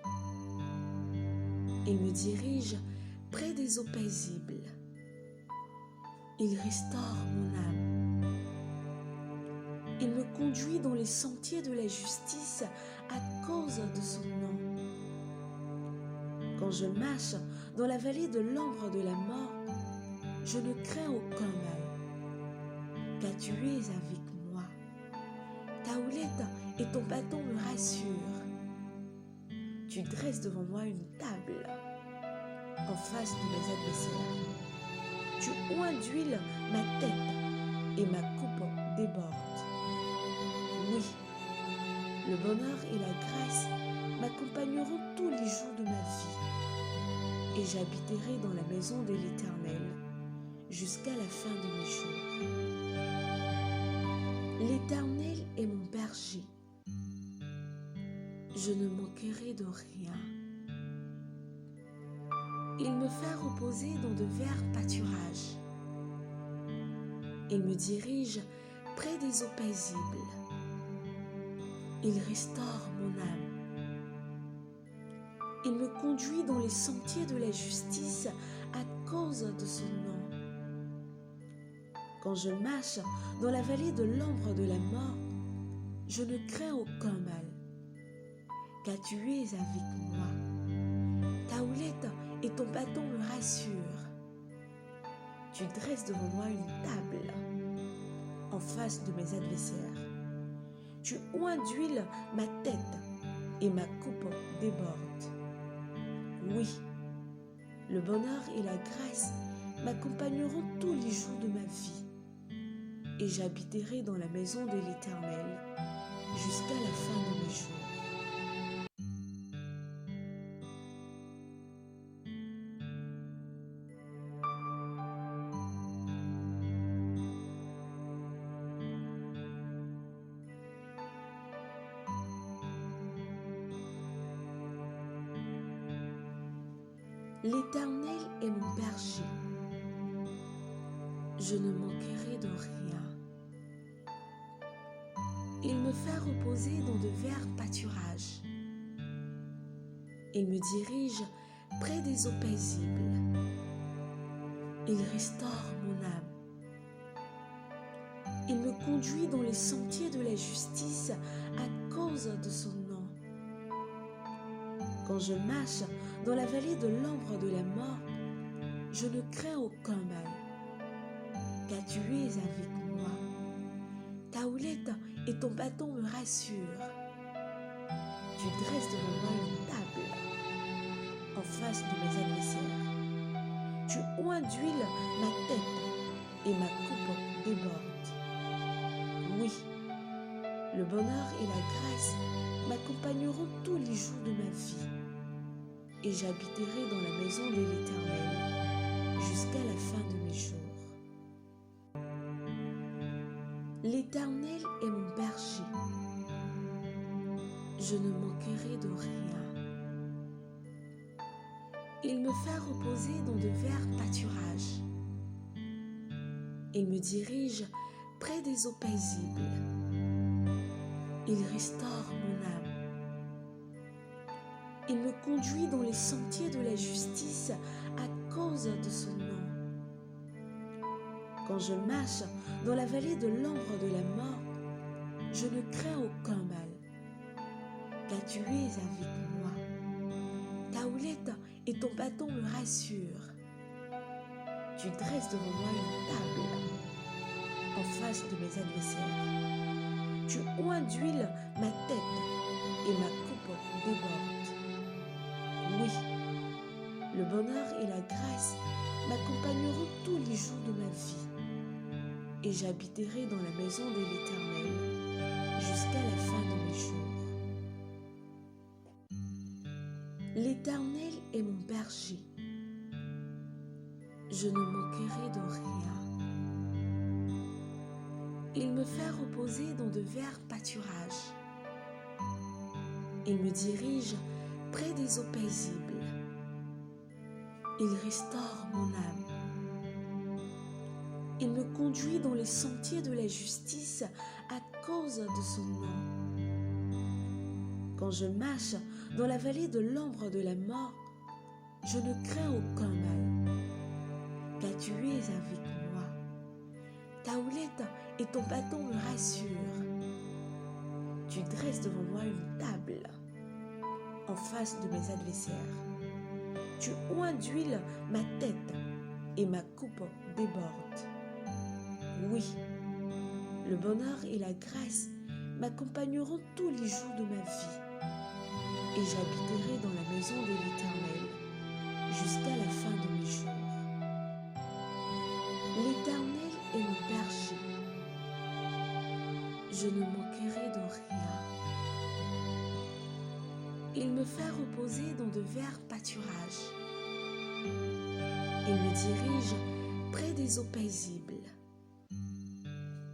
Il me dirige près des eaux paisibles. Il restaure mon âme. Il me conduit dans les sentiers de la justice à cause de son nom. Quand je marche dans la vallée de l'ombre de la mort, je ne crains aucun mal, car tu es avec moi. Ta houlette et ton bâton me rassurent. Tu dresses devant moi une table en face de mes adversaires. Tu oins d'huile ma tête et ma coupe déborde. Oui, le bonheur et la grâce m'accompagneront tous les jours de ma vie, et j'habiterai dans la maison de l'Éternel jusqu'à la fin de mes jours. L'Éternel est mon berger. Je ne manquerai de rien. Il me fait reposer dans de verts pâturages. Il me dirige près des eaux paisibles. Il restaure mon âme. Il me conduit dans les sentiers de la justice à cause de son nom. Quand je marche dans la vallée de l'ombre de la mort, je ne crains aucun mal, car tu es avec moi. Ta houlette et ton bâton me rassurent. Tu dresses devant moi une table en face de mes adversaires. Tu oins d'huile ma tête et ma coupe déborde. Oui, le bonheur et la grâce m'accompagneront tous les jours de ma vie, et j'habiterai dans la maison de l'Éternel jusqu'à la fin de mes jours. L'Éternel est mon berger. Je ne manquerai de rien. me fait reposer dans de verts pâturages. Il me dirige près des eaux paisibles. Il restaure mon âme. Il me conduit dans les sentiers de la justice à cause de son nom. Quand je marche dans la vallée de l'ombre de la mort, je ne crains aucun mal, car tu es avec moi. Ta houlette et ton bâton me rassurent. Tu dresses devant moi une table en face de mes adversaires. Tu oins d'huile ma tête et ma coupe déborde. Oui, le bonheur et la grâce m'accompagneront tous les jours de ma vie, et j'habiterai dans la maison de l'Éternel jusqu'à la fin de mes jours. L'Éternel est mon berger. Je ne manquerai de rien. Il me fait reposer dans de verts pâturages. Il me dirige près des eaux paisibles. Il restaure mon âme. Il me conduit dans les sentiers de la justice à cause de son nom. Quand je marche dans la vallée de l'ombre de la mort, je ne crains aucun mal, car tu es avec moi. Ta houlette et ton bâton me rassurent. Tu dresses devant moi une table en face de mes adversaires. Tu oins d'huile ma tête et ma coupe déborde. Oui, le bonheur et la grâce m'accompagneront tous les jours de ma vie, et j'habiterai dans la maison de l'Éternel jusqu'à la fin de mes jours. L'Éternel est mon berger. Je ne manquerai de rien. Il me fait reposer dans de verts pâturages. Il me dirige près des eaux paisibles. Il restaure mon âme. Il me conduit dans les sentiers de la justice à cause de son nom. Quand je marche dans la vallée de l'ombre de la mort, je ne crains aucun mal, car tu es avec moi. Ta houlette et ton bâton me rassurent. Tu dresses devant moi une table en face de mes adversaires. Tu oins d'huile ma tête et ma coupe déborde. Oui, le bonheur et la grâce m'accompagneront tous les jours de ma vie, et j'habiterai dans la maison de l'Éternel jusqu'à la fin de mes jours. L'Éternel est mon berger. Je ne manquerai de rien. Il me fait reposer dans de verts pâturages. Il me dirige près des eaux paisibles.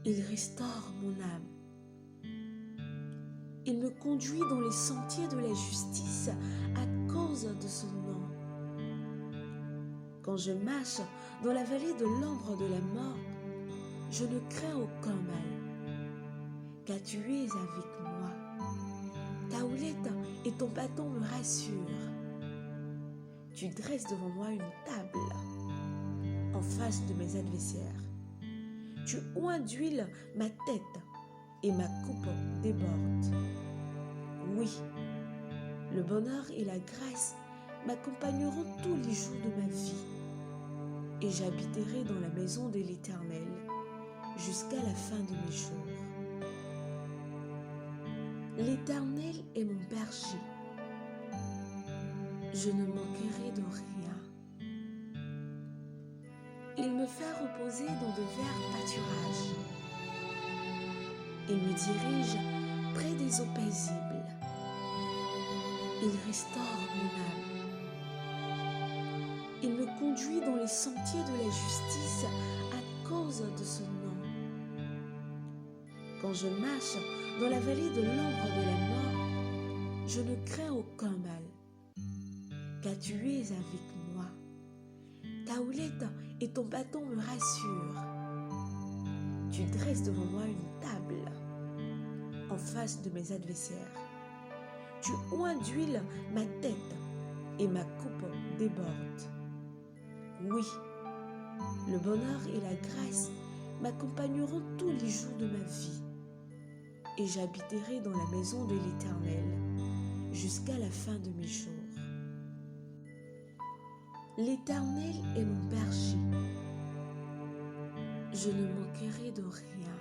Il restaure mon âme. Il me conduit dans les sentiers de la justice à cause de son nom. Quand je marche dans la vallée de l'ombre de la mort, je ne crains aucun mal, car tu es avec moi. Ta houlette et ton bâton me rassurent. Tu dresses devant moi une table en face de mes adversaires. Tu oins d'huile ma tête et ma coupe déborde. Oui, le bonheur et la grâce m'accompagneront tous les jours de ma vie, et j'habiterai dans la maison de l'Éternel jusqu'à la fin de mes jours. L'Éternel est mon berger. Je ne manquerai de rien. Il me fait reposer dans de verts pâturages. Il me dirige près des eaux paisibles. Il restaure mon âme. Il me conduit dans les sentiers de la justice à cause de son nom. Quand je marche dans la vallée de l'ombre de la mort, je ne crains aucun mal, car tu es avec moi. Ta houlette et ton bâton me rassurent. Tu dresses devant moi une table en face de mes adversaires. Tu oins d'huile ma tête et ma coupe déborde. Oui, le bonheur et la grâce m'accompagneront tous les jours de ma vie, et j'habiterai dans la maison de l'Éternel jusqu'à la fin de mes jours. L'Éternel est mon berger. Je ne manquerai de rien.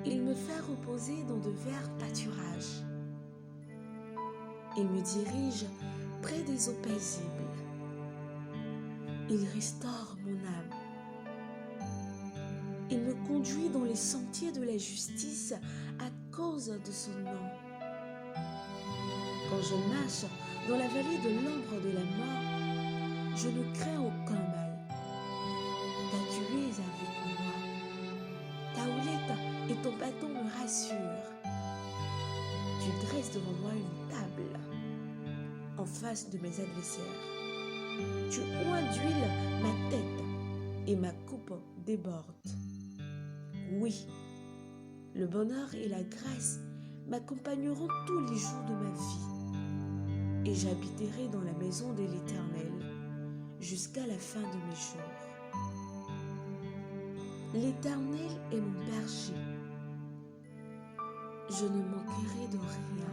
Il me fait reposer dans de verts pâturages. Il me dirige près des eaux paisibles. Il restaure mon âme. Il me conduit dans les sentiers de la justice à cause de son nom. Quand je marche dans la vallée de l'ombre de la mort, je ne crains aucun mal, car tu es avec moi. Ta houlette et ton bâton me rassurent. Tu dresses devant moi une table en face de mes adversaires. Tu oins d'huile ma tête et ma coupe déborde. Oui, le bonheur et la grâce m'accompagneront tous les jours de ma vie, et j'habiterai dans la maison de l'Éternel jusqu'à la fin de mes jours. L'Éternel est mon berger. Je ne manquerai de rien.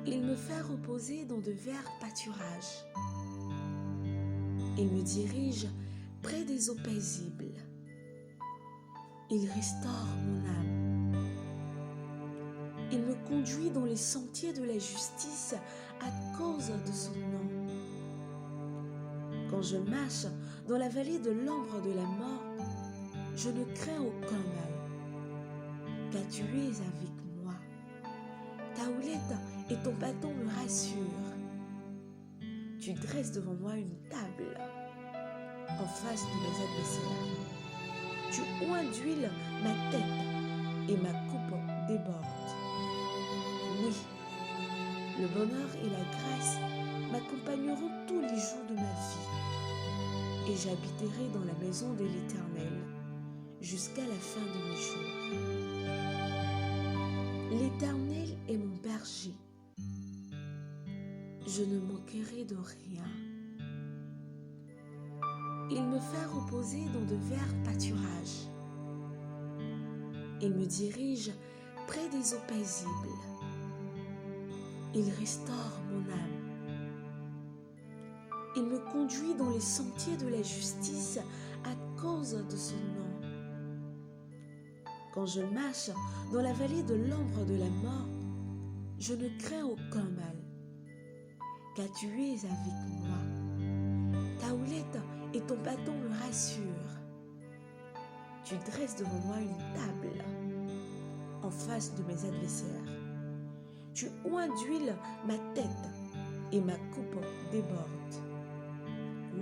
Il me fait reposer dans de verts pâturages. Il me dirige près des eaux paisibles. Il restaure mon âme. Il me conduit dans les sentiers de la justice à cause de son nom. Quand je marche dans la vallée de l'ombre de la mort, je ne crains aucun mal, car tu es avec moi. Ta houlette et ton bâton me rassurent. Tu dresses devant moi une table en face de mes adversaires. Tu oins d'huile ma tête et ma coupe déborde. Oui, le bonheur et la grâce m'accompagneront tous les jours de ma vie, et j'habiterai dans la maison de l'Éternel jusqu'à la fin de mes jours. L'Éternel est mon berger. Je ne manquerai de rien. Il me fait reposer dans de verts pâturages. Il me dirige près des eaux paisibles. Il restaure mon âme. Il me conduit dans les sentiers de la justice à cause de son nom. Quand je marche dans la vallée de l'ombre de la mort, je ne crains aucun mal, car tu es avec moi. Ta houlette et ton bâton me rassurent. Tu dresses devant moi une table en face de mes adversaires. Tu oins d'huile ma tête et ma coupe déborde.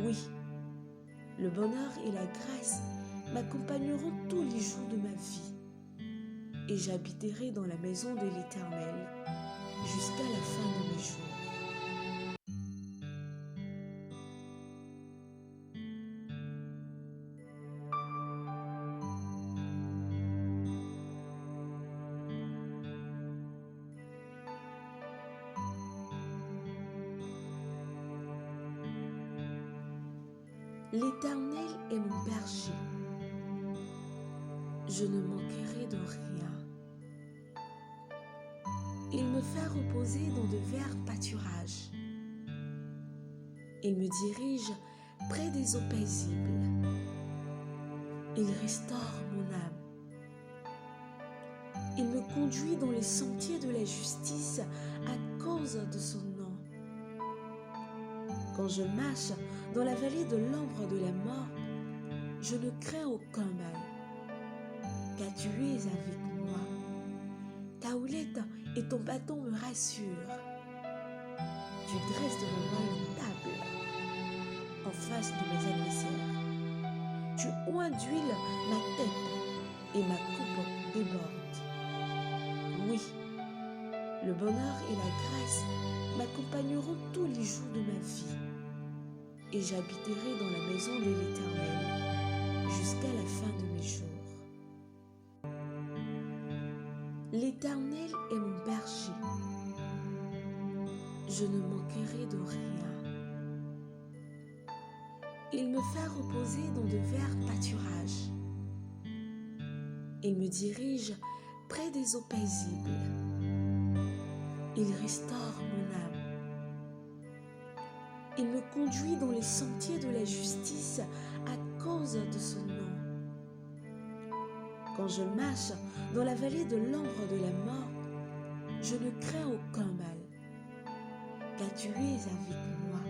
Oui, le bonheur et la grâce m'accompagneront tous les jours de ma vie, et j'habiterai dans la maison de l'Éternel jusqu'à la fin de mes jours. L'Éternel est mon berger. Je ne manquerai de rien. Il me fait reposer dans de verts pâturages. Il me dirige près des eaux paisibles. Il restaure mon âme. Il me conduit dans les sentiers de la justice à cause de son nom. Quand je marche dans la vallée de l'ombre de la mort, je ne crains aucun mal, car tu es avec moi. Ta houlette et ton bâton me rassurent. Tu dresses devant moi une table en face de mes adversaires. Tu oins d'huile ma tête et ma coupe déborde. Oui, le bonheur et la grâce m'accompagneront tous les jours de ma vie, et j'habiterai dans la maison de l'Éternel jusqu'à la fin de mes jours. L'Éternel est mon berger. Je ne manquerai de rien. Il me fait reposer dans de verts pâturages. Il me dirige près des eaux paisibles. Il restaure mon âme. Il me conduit dans les sentiers de la justice à cause de son nom. Quand je marche dans la vallée de l'ombre de la mort, je ne crains aucun mal, car tu es avec moi.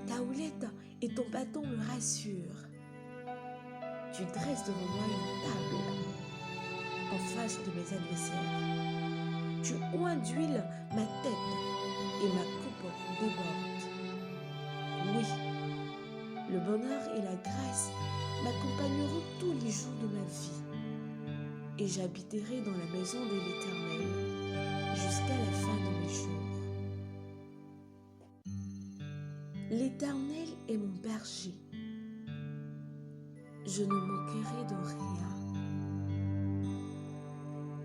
Ta houlette et ton bâton me rassurent. Tu dresses devant moi une table en face de mes adversaires. Tu oins d'huile ma tête et ma coupe déborde. Oui, le bonheur et la grâce m'accompagneront tous les jours de ma vie, et j'habiterai dans la maison de l'Éternel jusqu'à la fin de mes jours. L'Éternel est mon berger. Je ne manquerai de rien.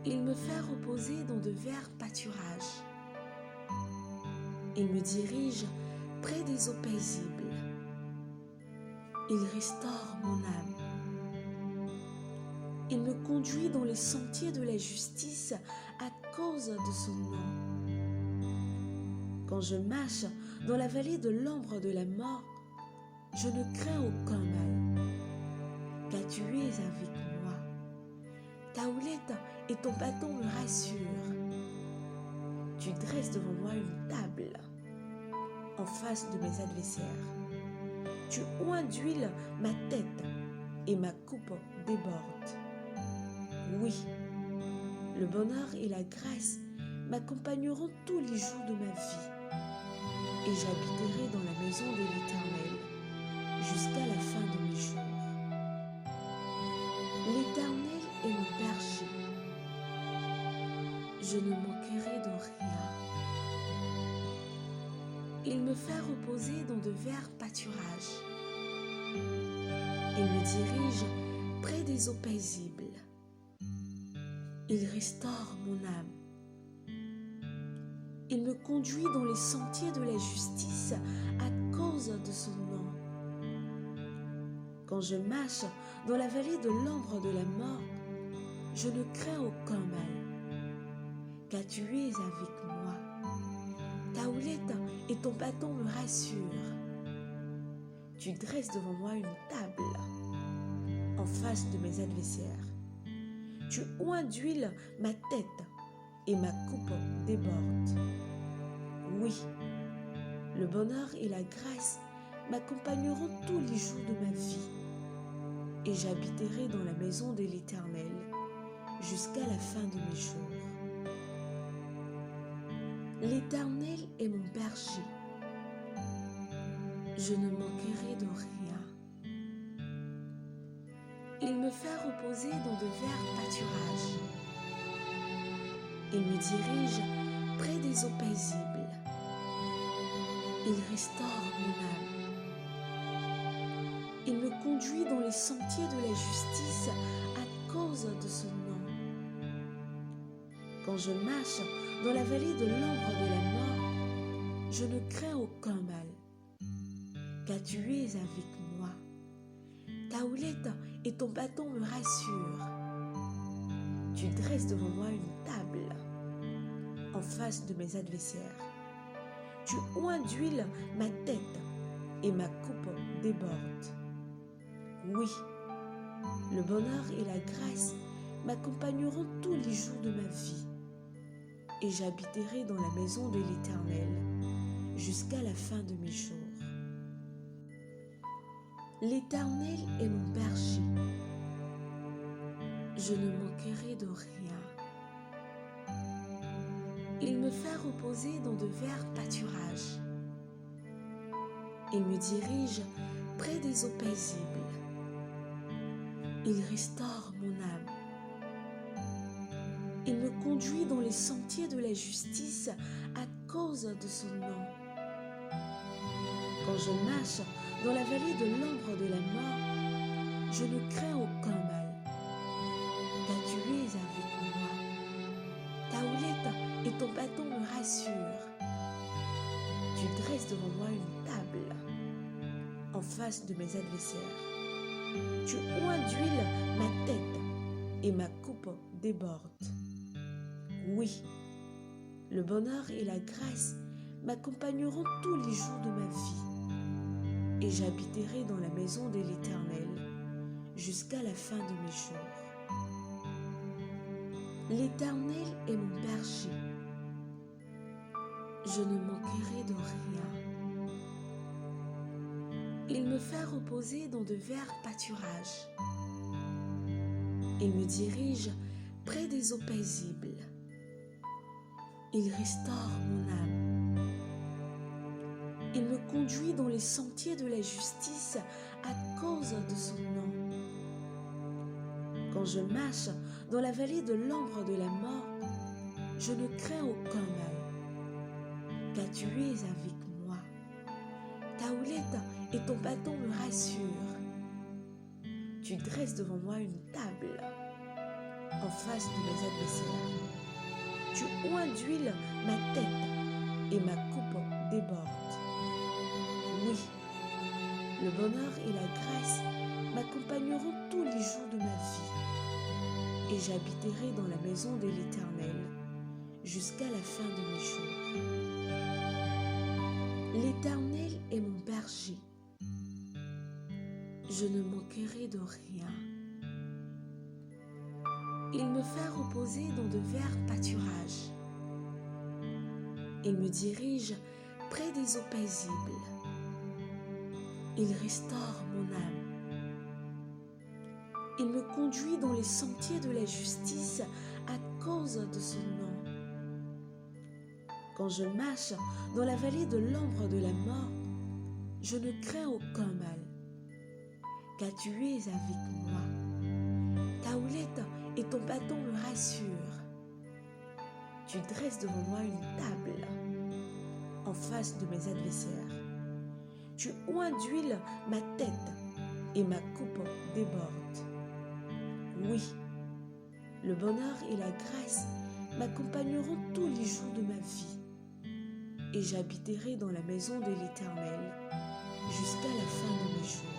Il me fait reposer dans de verts pâturages. Il me dirige près des eaux paisibles. Il restaure mon âme. Il me conduit dans les sentiers de la justice à cause de son nom. Quand je marche dans la vallée de l'ombre de la mort, je ne crains aucun mal, car tu es avec moi. Ta houlette et ton bâton me rassurent. Tu dresses devant moi une table en face de mes adversaires. Tu oins d'huile ma tête et ma coupe déborde. Oui, le bonheur et la grâce m'accompagneront tous les jours de ma vie, et j'habiterai dans la maison de l'Éternel jusqu'à la fin de mes jours. L'Éternel est mon berger. Je ne manquerai de rien. Il me fait reposer dans de verts pâturages. Il me dirige près des eaux paisibles. Il restaure mon âme. Il me conduit dans les sentiers de la justice à cause de son nom. Quand je marche dans la vallée de l'ombre de la mort, je ne crains aucun mal, car tu es avec moi. Ta houlette et ton bâton me rassurent. Tu dresses devant moi une table en face de mes adversaires. Tu oins d'huile ma tête et ma coupe déborde. Oui, le bonheur et la grâce m'accompagneront tous les jours de ma vie, et j'habiterai dans la maison de l'Éternel jusqu'à la fin de mes jours. L'Éternel est mon berger. Je ne manquerai de rien. Il me fait reposer dans de verts pâturages. Il me dirige près des eaux paisibles. Il restaure mon âme. Il me conduit dans les sentiers de la justice à cause de son nom. Quand je marche dans la vallée de l'ombre de la mort, je ne crains aucun mal, car tu es avec moi. Ta houlette et ton bâton me rassurent. Tu dresses devant moi une table en face de mes adversaires. Tu oins d'huile ma tête et ma coupe déborde. Oui, le bonheur et la grâce m'accompagneront tous les jours de ma vie, et j'habiterai dans la maison de l'Éternel jusqu'à la fin de mes jours. L'Éternel est mon berger. Je ne manquerai de rien. Il me fait reposer dans de verts pâturages. Il me dirige près des eaux paisibles. Il restaure mon âme. Il me conduit dans les sentiers de la justice à cause de son nom. Quand je marche dans la vallée de l'ombre de la mort, je ne crains aucun mal, car tu es avec moi. rassure. Tu dresses devant moi une table en face de mes adversaires. Tu oins d'huile ma tête et ma coupe déborde. Oui, le bonheur et la grâce m'accompagneront tous les jours de ma vie, et j'habiterai dans la maison de l'Éternel jusqu'à la fin de mes jours. L'Éternel est mon berger. Je ne manquerai de rien. Il me fait reposer dans de verts pâturages. Il me dirige près des eaux paisibles. Il restaure mon âme. Il me conduit dans les sentiers de la justice à cause de son nom. Quand je marche dans la vallée de l'ombre de la mort, je ne crains aucun mal, car tu es avec moi. Ta houlette et ton bâton me rassurent. Tu dresses devant moi une table en face de mes adversaires. Tu oins d'huile ma tête et ma coupe déborde. Oui, le bonheur et la grâce m'accompagneront tous les jours de ma vie, et j'habiterai dans la maison de l'Éternel jusqu'à la fin de mes jours. L'Éternel est mon berger. Je ne manquerai de rien. Il me fait reposer dans de verts pâturages. Il me dirige près des eaux paisibles. Il restaure mon âme. Il me conduit dans les sentiers de la justice à cause de son nom. Quand je marche dans la vallée de l'ombre de la mort, je ne crains aucun mal, car tu es avec moi. Ta houlette et ton bâton me rassurent. Tu dresses devant moi une table en face de mes adversaires. Tu oins d'huile ma tête et ma coupe déborde. Oui, le bonheur et la grâce m'accompagneront tous les jours de ma vie, et j'habiterai dans la maison de l'Éternel jusqu'à la fin de mes jours.